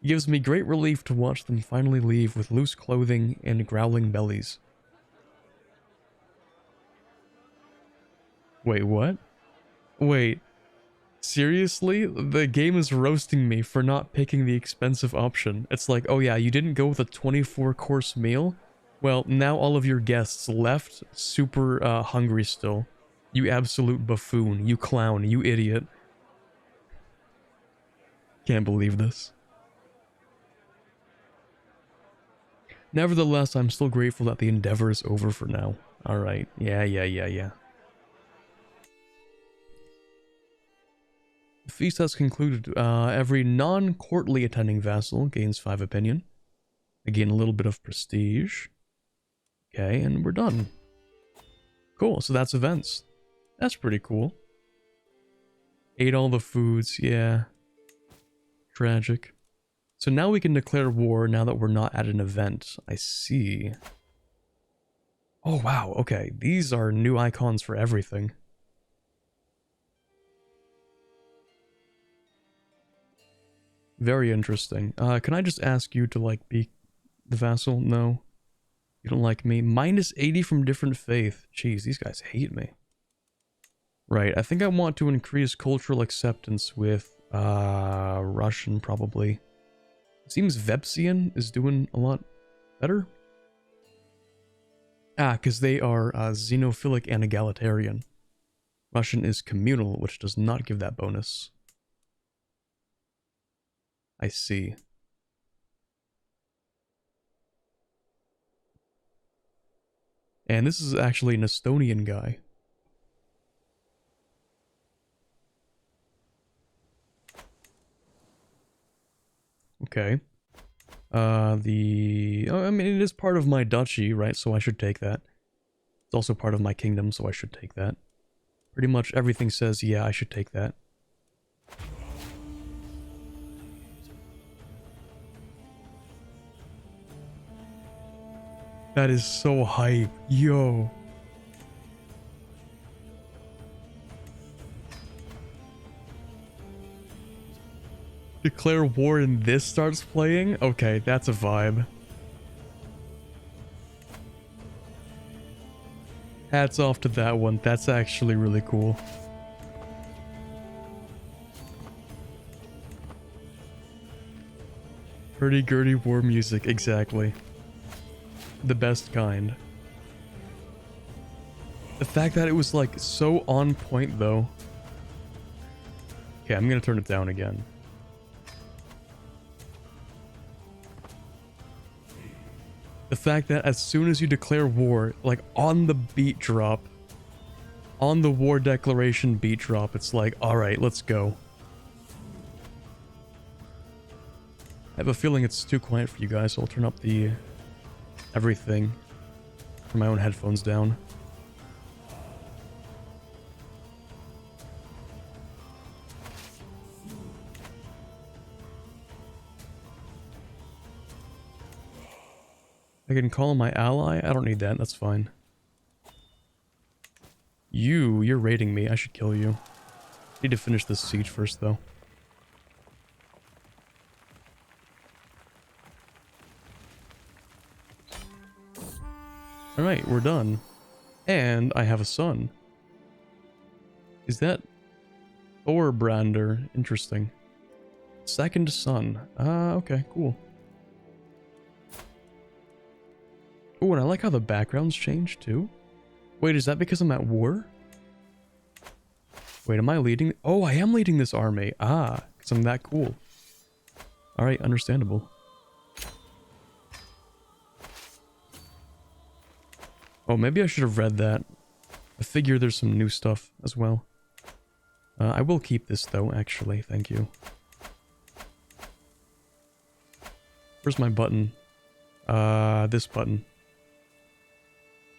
It gives me great relief to watch them finally leave with loose clothing and growling bellies. Wait, what? Wait. Seriously? The game is roasting me for not picking the expensive option. It's like, oh yeah, you didn't go with a 24-course meal? Well, now all of your guests left super hungry still. You absolute buffoon. You clown. You idiot. Can't believe this. Nevertheless, I'm still grateful that the endeavor is over for now. Alright. Yeah. The feast has concluded. Every non-courtly attending vassal gains 5 opinion. I gain a little bit of prestige. Okay, and we're done. Cool, so that's events. That's pretty cool. Ate all the foods, yeah. Tragic. So now we can declare war now that we're not at an event. I see. Oh wow, okay. These are new icons for everything. Very interesting. Can I just ask you to, like, be the vassal? No. You don't like me? Minus 80 from different faith. Jeez, these guys hate me. Right, I think I want to increase cultural acceptance with, Russian, probably. It seems Vepsian is doing a lot better. Ah, because they are xenophilic and egalitarian. Russian is communal, which does not give that bonus. I see. And this is actually an Estonian guy. Okay. Oh, I mean, it is part of my duchy, right? So I should take that. It's also part of my kingdom, so I should take that. Pretty much everything says, yeah, I should take that. That is so hype. Yo. Declare war and this starts playing? Okay, that's a vibe. Hats off to that one. That's actually really cool. Hurdy-gurdy war music, exactly. The best kind. The fact that it was like so on point though. Okay, I'm gonna turn it down again. The fact that as soon as you declare war, like on the beat drop, on the war declaration beat drop, it's like, alright, let's go. I have a feeling it's too quiet for you guys, so I'll turn up the everything. Turn my own headphones down. I can call him my ally? I don't need that, that's fine. You're raiding me, I should kill you. Need to finish this siege first though. Alright, we're done. And I have a son. Is that Thorbrander? Interesting. Second son. Okay, cool. Oh, and I like how the backgrounds change too. Wait, is that because I'm at war? Wait, am I leading? Oh, I am leading this army. Ah, because I'm that cool. Alright, understandable. Oh, maybe I should have read that. I figure there's some new stuff as well. I will keep this though, actually. Thank you. Where's my button? This button.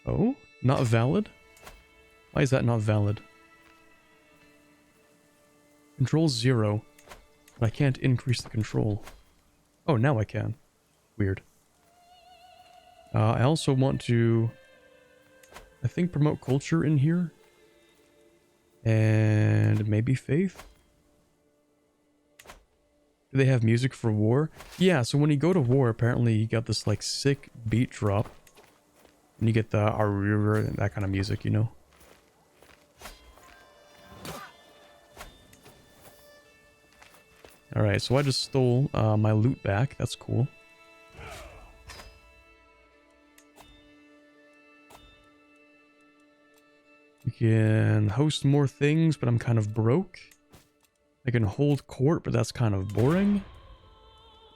Oh? Not valid? Why is that not valid? Control 0. But I can't increase the control. Oh, now I can. Weird. I also want to... I think promote culture in here. And maybe faith? Do they have music for war? Yeah, so when you go to war, apparently you got this like sick beat drop. And you get the that kind of music, you know? Alright, so I just stole my loot back. That's cool. We can host more things, but I'm kind of broke. I can hold court, but that's kind of boring.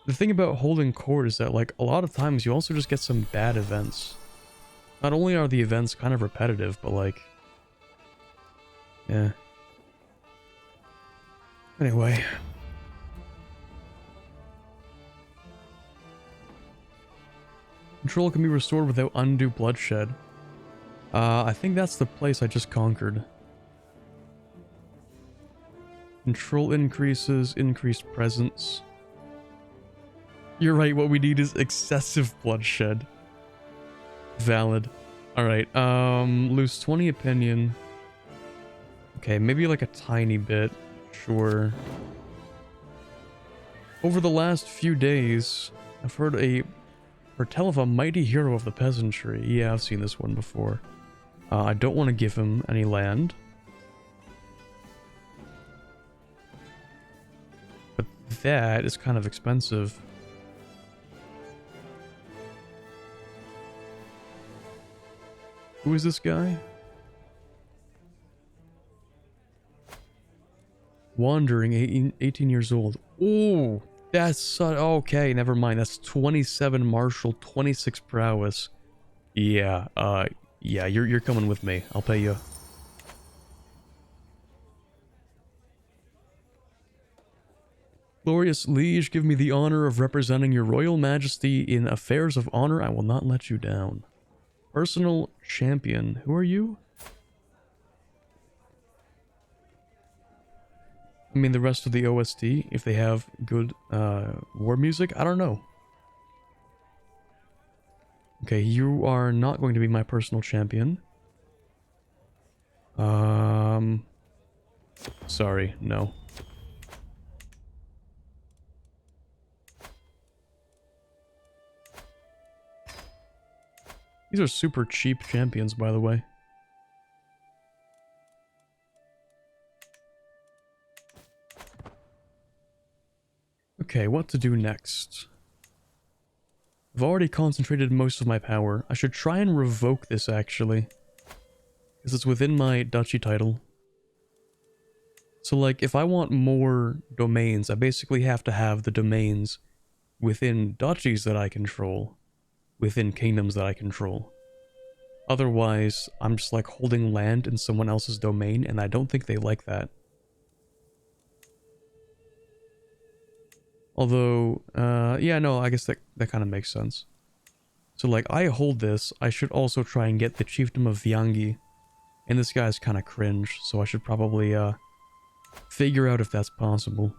The thing about holding court is that, like, a lot of times you also just get some bad events. Not only are the events kind of repetitive, but like... yeah. Anyway. Control can be restored without undue bloodshed. I think that's the place I just conquered. Control increases, increased presence. You're right, what we need is excessive bloodshed. Valid. Alright, lose 20 opinion. Okay, maybe like a tiny bit. Sure. Over the last few days, I've heard a tell of a mighty hero of the peasantry. Yeah, I've seen this one before. I don't want to give him any land. But that is kind of expensive. Who is this guy? Wandering, 18 years old. Oh, that's... okay, never mind. That's 27 martial, 26 prowess. Yeah, yeah, you're coming with me. I'll pay you. Glorious liege, give me the honor of representing your royal majesty in affairs of honor. I will not let you down. Personal champion. Who are you? I mean, the rest of the OST, if they have good war music, I don't know. Okay, you are not going to be my personal champion. Sorry, no. These are super cheap champions, by the way. Okay, what to do next? I've already concentrated most of my power. I should try and revoke this, actually. Because it's within my duchy title. So, like, if I want more domains, I basically have to have the domains within duchies that I control. Within kingdoms that I control. Otherwise, I'm just, like, holding land in someone else's domain, and I don't think they like that. Although, yeah, no, I guess that kind of makes sense. So, like, I hold this, I should also try and get the chiefdom of Viangi. And this guy's kind of cringe, so I should probably, figure out if that's possible.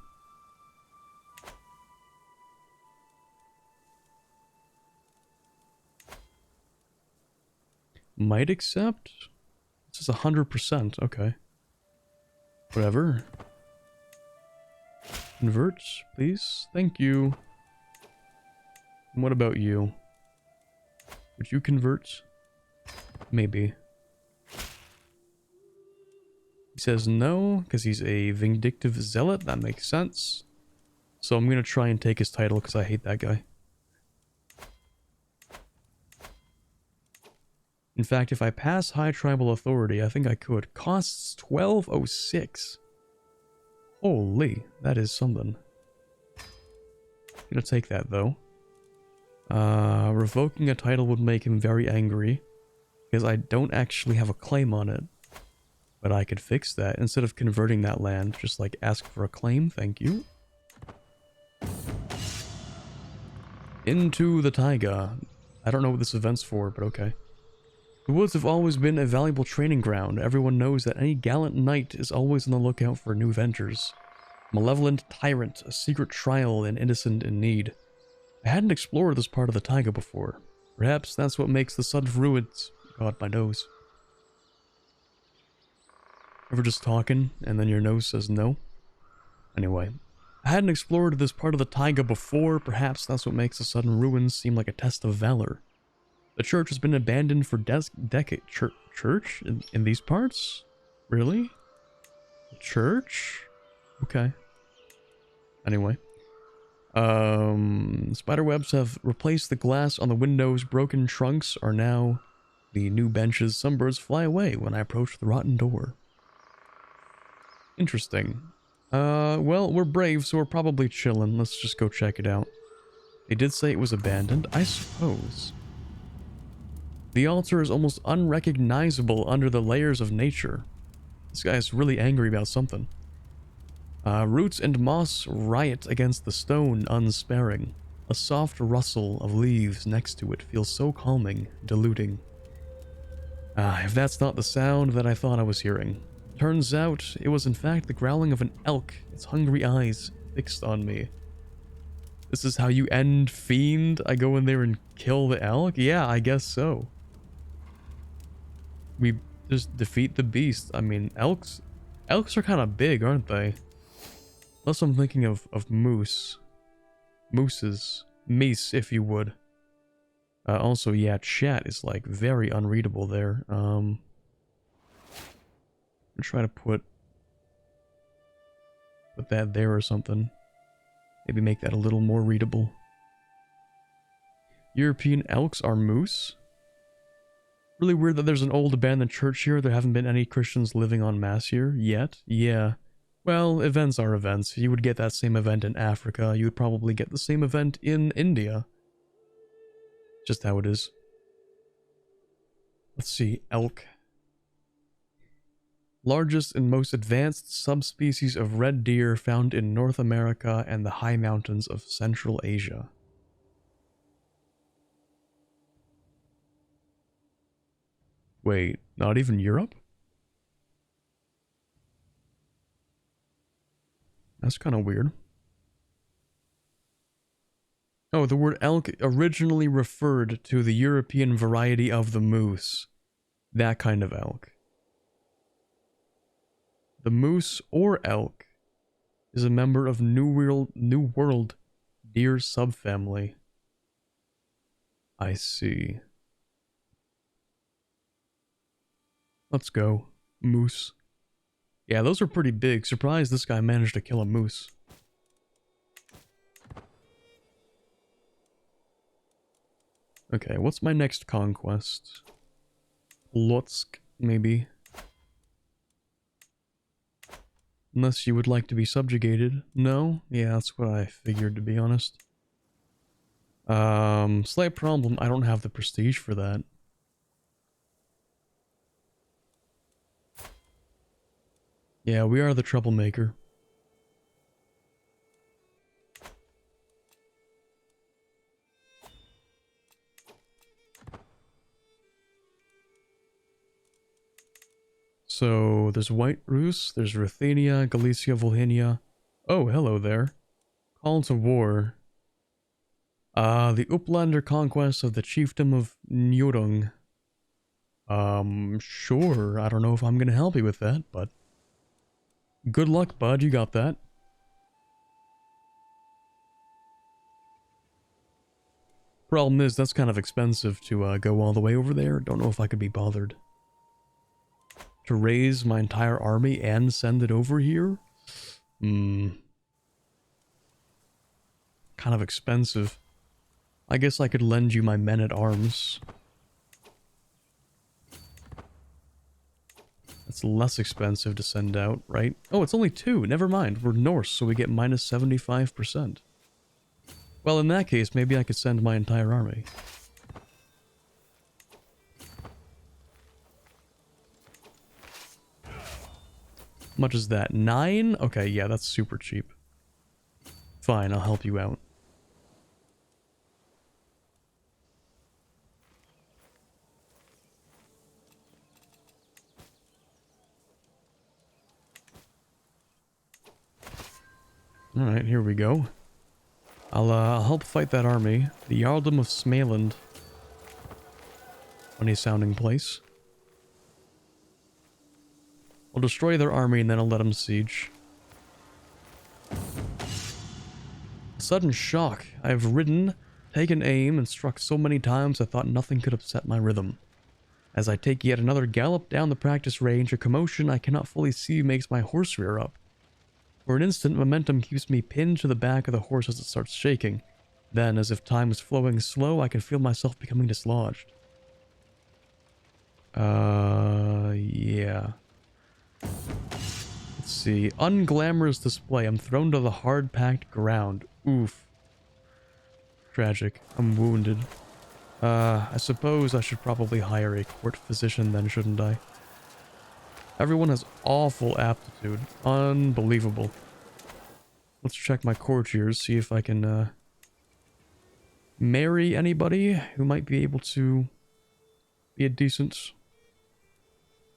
Might accept? This is 100%, okay. Whatever. Convert, please. Thank you. And what about you? Would you convert? Maybe. He says no, because he's a vindictive zealot. That makes sense. So I'm going to try and take his title, because I hate that guy. In fact, if I pass high tribal authority, I think I could. Costs 1206. Holy, that is something. Gonna take that, though. Revoking a title would make him very angry, because I don't actually have a claim on it. But I could fix that. Instead of converting that land, just like ask for a claim, thank you. Into the taiga. I don't know what this event's for, but okay. The woods have always been a valuable training ground. Everyone knows that any gallant knight is always on the lookout for new ventures. Malevolent tyrant, a secret trial, and innocent in need. I hadn't explored this part of the taiga before. Perhaps that's what makes the Sun of Ruins. God, my nose. Ever just talking, and then your nose says no? Anyway. I hadn't explored this part of the taiga before. Perhaps that's what makes the Sudden Ruins seem like a test of valor. The church has been abandoned for decades. Church? In these parts? Really? Church? Okay. Anyway. Spiderwebs have replaced the glass on the windows. Broken trunks are now the new benches. Some birds fly away when I approach the rotten door. Interesting. Well, we're brave, so we're probably chilling. Let's just go check it out. They did say it was abandoned, I suppose. The altar is almost unrecognizable under the layers of nature. This guy is really angry about something. Roots and moss riot against the stone, unsparing. A soft rustle of leaves next to it feels so calming, diluting. If that's not the sound that I thought I was hearing. Turns out, it was in fact the growling of an elk, its hungry eyes fixed on me. This is how you end Fiend? I go in there and kill the elk? Yeah, I guess so. We just defeat the beast. I mean, elks are kind of big, aren't they? Unless I'm thinking of moose. Mooses. Meese, if you would. Also, yeah, chat is like very unreadable there. I'm gonna try to put that there or something. Maybe make that a little more readable. European elks are moose? Really weird that there's an old abandoned church here. There haven't been any Christians living en masse here yet. Yeah. Well, events are events. You would get that same event in Africa. You would probably get the same event in India. Just how it is. Let's see. Elk. Largest and most advanced subspecies of red deer found in North America and the high mountains of Central Asia. Wait, not even Europe? That's kind of weird. Oh, the word elk originally referred to the European variety of the moose. That kind of elk. The moose or elk is a member of New World deer subfamily. I see. Let's go. Moose. Yeah, those are pretty big. Surprised this guy managed to kill a moose. Okay, what's my next conquest? Lutsk, maybe. Unless you would like to be subjugated. No? Yeah, that's what I figured, to be honest. Slight problem, I don't have the prestige for that. Yeah, we are the troublemaker. So, there's White Rus, there's Ruthenia, Galicia, Volhynia. Oh, hello there. Call to war. The Uplander conquest of the chiefdom of Njorung. Sure. I don't know if I'm gonna help you with that, but... good luck, bud, you got that. Problem is, that's kind of expensive to go all the way over there. Don't know if I could be bothered. To raise my entire army and send it over here? Kind of expensive. I guess I could lend you my men at arms. That's less expensive to send out, right? Oh, it's only 2. Never mind. We're Norse, so we get minus 75%. Well, in that case, maybe I could send my entire army. How much is that? 9? Okay, yeah, that's super cheap. Fine, I'll help you out. Alright, here we go. I'll help fight that army. The Jarldom of Smaland. Funny sounding place. I'll destroy their army and then I'll let them siege. Sudden shock. I have ridden, taken aim, and struck so many times I thought nothing could upset my rhythm. As I take yet another gallop down the practice range, a commotion I cannot fully see makes my horse rear up. For an instant, momentum keeps me pinned to the back of the horse as it starts shaking. Then, as if time was flowing slow, I can feel myself becoming dislodged. Yeah. Let's see. Unglamorous display. I'm thrown to the hard-packed ground. Oof. Tragic. I'm wounded. I suppose I should probably hire a court physician then, shouldn't I? Everyone has awful aptitude. Unbelievable. Let's check my courtiers, see if I can, marry anybody who might be able to be a decent,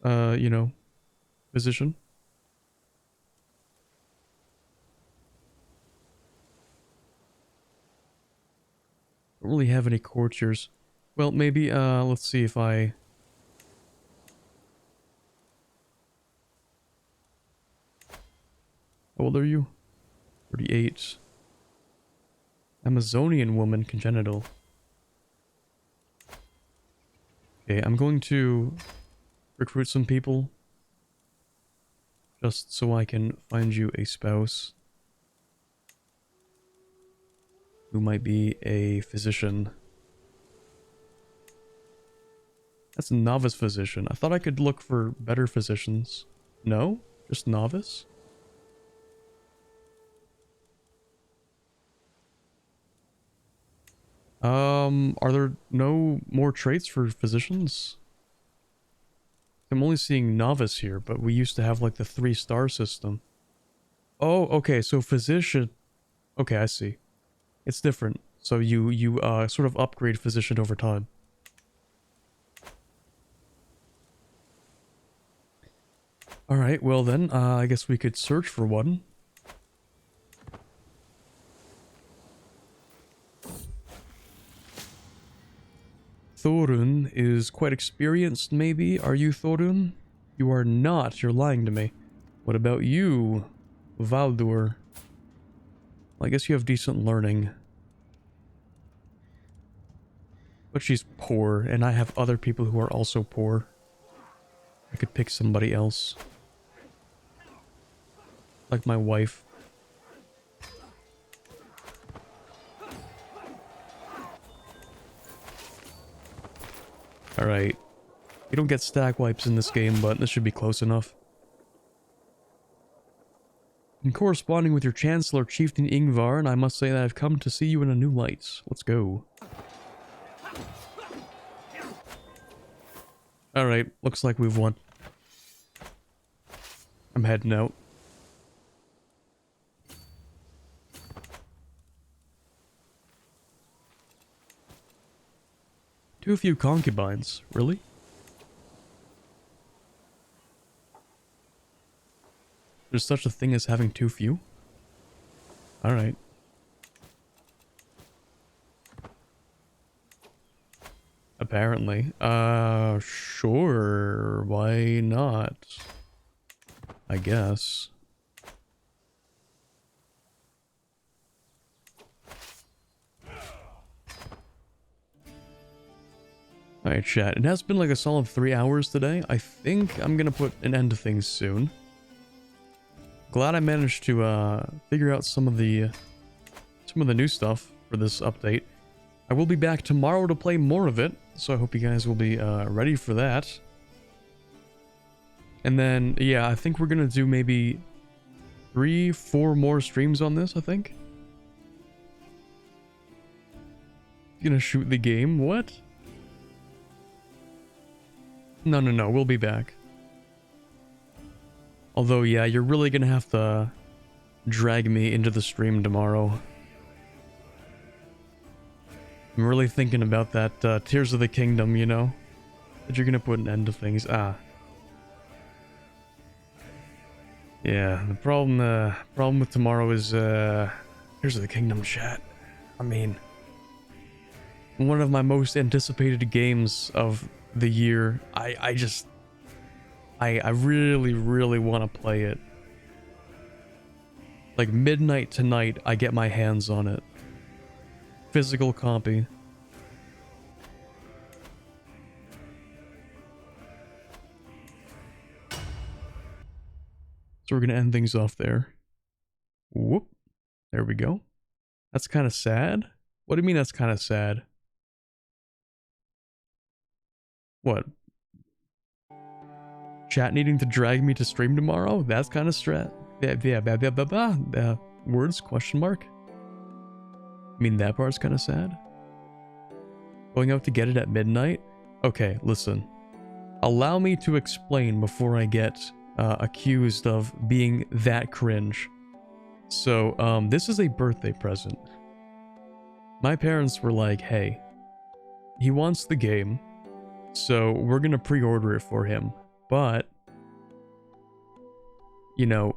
you know, physician. Don't really have any courtiers. Well, maybe, let's see if I... How old are you? 38. Amazonian woman, congenital. Okay, I'm going to recruit some people. Just so I can find you a spouse. Who might be a physician. That's novice physician. I thought I could look for better physicians. No? Just novice? Are there no more traits for physicians? I'm only seeing novice here, but we used to have like the 3-star system. Oh, okay, so physician. Okay, I see. It's different. So you sort of upgrade physician over time. Alright, well then, I guess we could search for one. Thorun is quite experienced, maybe? Are you Thorun? You are not. You're lying to me. What about you, Valdur? Well, I guess you have decent learning. But she's poor, and I have other people who are also poor. I could pick somebody else. Like my wife. Alright. You don't get stack wipes in this game, but this should be close enough. In corresponding with your Chancellor, Chieftain Ingvar, and I must say that I've come to see you in a new light. Let's go. Alright, looks like we've won. I'm heading out. Too few concubines, really? There's such a thing as having too few? Alright. Apparently. Sure. Why not? I guess. Alright, chat. It has been like a solid 3 hours today. I think I'm gonna put an end to things soon. Glad I managed to figure out some of the new stuff for this update. I will be back tomorrow to play more of it, so I hope you guys will be ready for that. And then, yeah, I think we're gonna do maybe 3-4 more streams on this, I think. Gonna shoot the game? What? No, we'll be back. Although, yeah, you're really gonna have to drag me into the stream tomorrow. I'm really thinking about that Tears of the Kingdom, you know? That you're gonna put an end to things. Ah. Yeah, the problem with tomorrow is, Tears of the Kingdom, chat. I mean, one of my most anticipated games of the year. I really want to play it. Like midnight tonight, I get my hands on it. Physical copy. So we're gonna end things off there. Whoop. There we go. That's kind of sad. What do you mean that's kind of sad? What? Chat needing to drag me to stream tomorrow? That's kind of words? Question mark? I mean, that part's kind of sad. Going out to get it at midnight? Okay, listen. Allow me to explain before I get accused of being that cringe. So, this is a birthday present. My parents were like, hey, he wants the game, so we're gonna pre-order it for him. But, you know,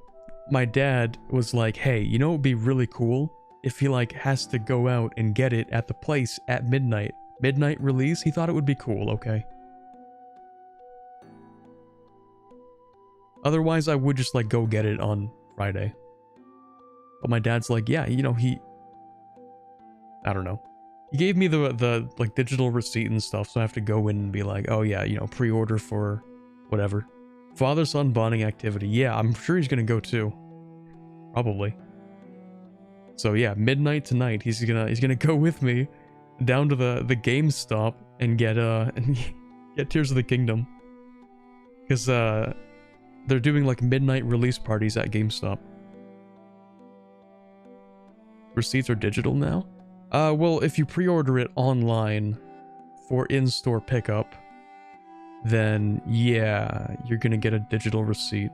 my dad was like, hey, you know what would be really cool? If he like has to go out and get it at the place at midnight. Midnight release, he thought it would be cool, okay? Otherwise, I would just like go get it on Friday. But my dad's like, yeah, you know, I don't know. He gave me the like digital receipt and stuff, so I have to go in and be like, oh yeah, you know, pre-order for whatever. Father-son bonding activity. Yeah, I'm sure he's gonna go too. Probably. So yeah, midnight tonight, he's gonna go with me down to the GameStop and get Get Tears of the Kingdom. Because they're doing like midnight release parties at GameStop. Receipts are digital now? Well, if you pre-order it online for in-store pickup, then yeah, you're gonna get a digital receipt.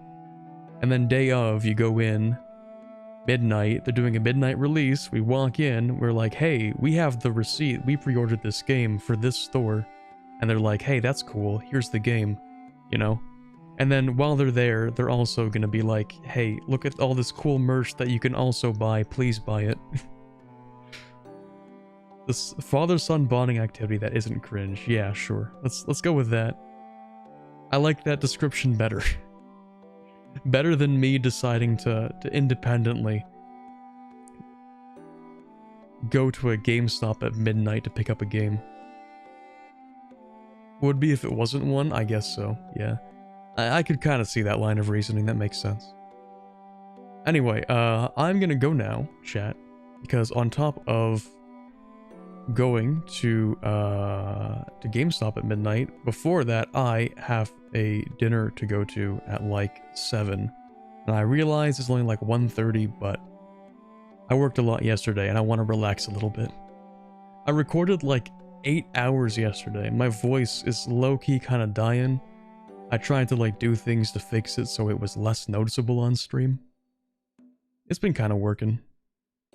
And then day of, you go in, midnight, they're doing a midnight release, we walk in, we're like, hey, we have the receipt, we pre-ordered this game for this store. And they're like, hey, that's cool, here's the game, you know? And then while they're there, they're also gonna be like, hey, look at all this cool merch that you can also buy, please buy it. This father-son bonding activity that isn't cringe. Yeah, sure. Let's go with that. I like that description better. Better than me deciding to independently go to a GameStop at midnight to pick up a game. Would be if it wasn't one? I guess so, yeah. I could kind of see that line of reasoning, that makes sense. Anyway, I'm gonna go now, chat, because on top of going to GameStop at midnight, before that I have a dinner to go to at like 7. And I realize it's only like 1:30, but I worked a lot yesterday and I want to relax a little bit. I recorded like 8 hours yesterday. My voice is low-key kind of dying. I tried to like do things to fix it so it was less noticeable on stream. It's been kind of working.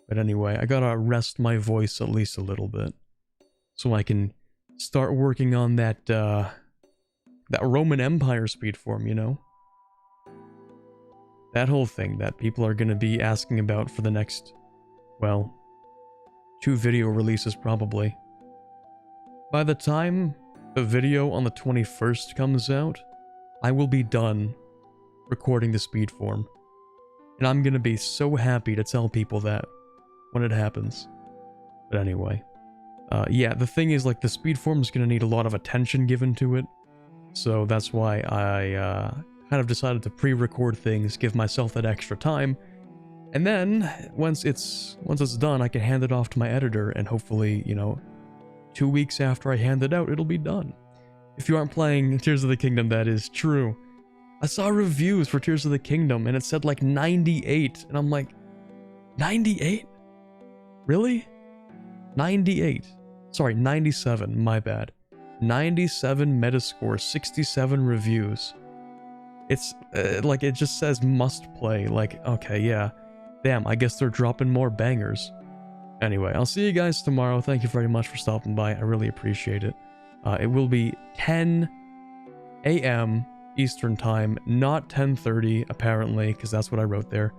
But anyway, I gotta rest my voice at least a little bit, so I can start working on that, that Roman Empire speed form, you know? That whole thing that people are gonna be asking about for the next, well, 2 video releases probably. By the time the video on the 21st comes out, I will be done recording the speed form. And I'm gonna be so happy to tell people that when it happens. But anyway, yeah, the thing is, like, the speed form is gonna need a lot of attention given to it, so that's why I kind of decided to pre-record things, give myself that extra time, and then once it's done, I can hand it off to my editor, and hopefully, you know, 2 weeks after I hand it out, it'll be done. If you aren't playing Tears of the Kingdom, that is true. I saw reviews for Tears of the Kingdom, and it said like 98, and I'm like, 98? Really? 98. Sorry, 97, my bad. 97 Metascore, 67 reviews. It's, like, it just says must play, like, okay, yeah. Damn, I guess they're dropping more bangers. Anyway, I'll see you guys tomorrow. Thank you very much for stopping by, I really appreciate it. It will be 10 a.m. Eastern Time, not 10:30, apparently, because that's what I wrote there.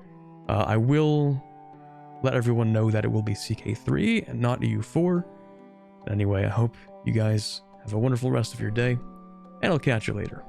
I will let everyone know that it will be CK3 and not EU4. Anyway, I hope you guys have a wonderful rest of your day, and I'll catch you later.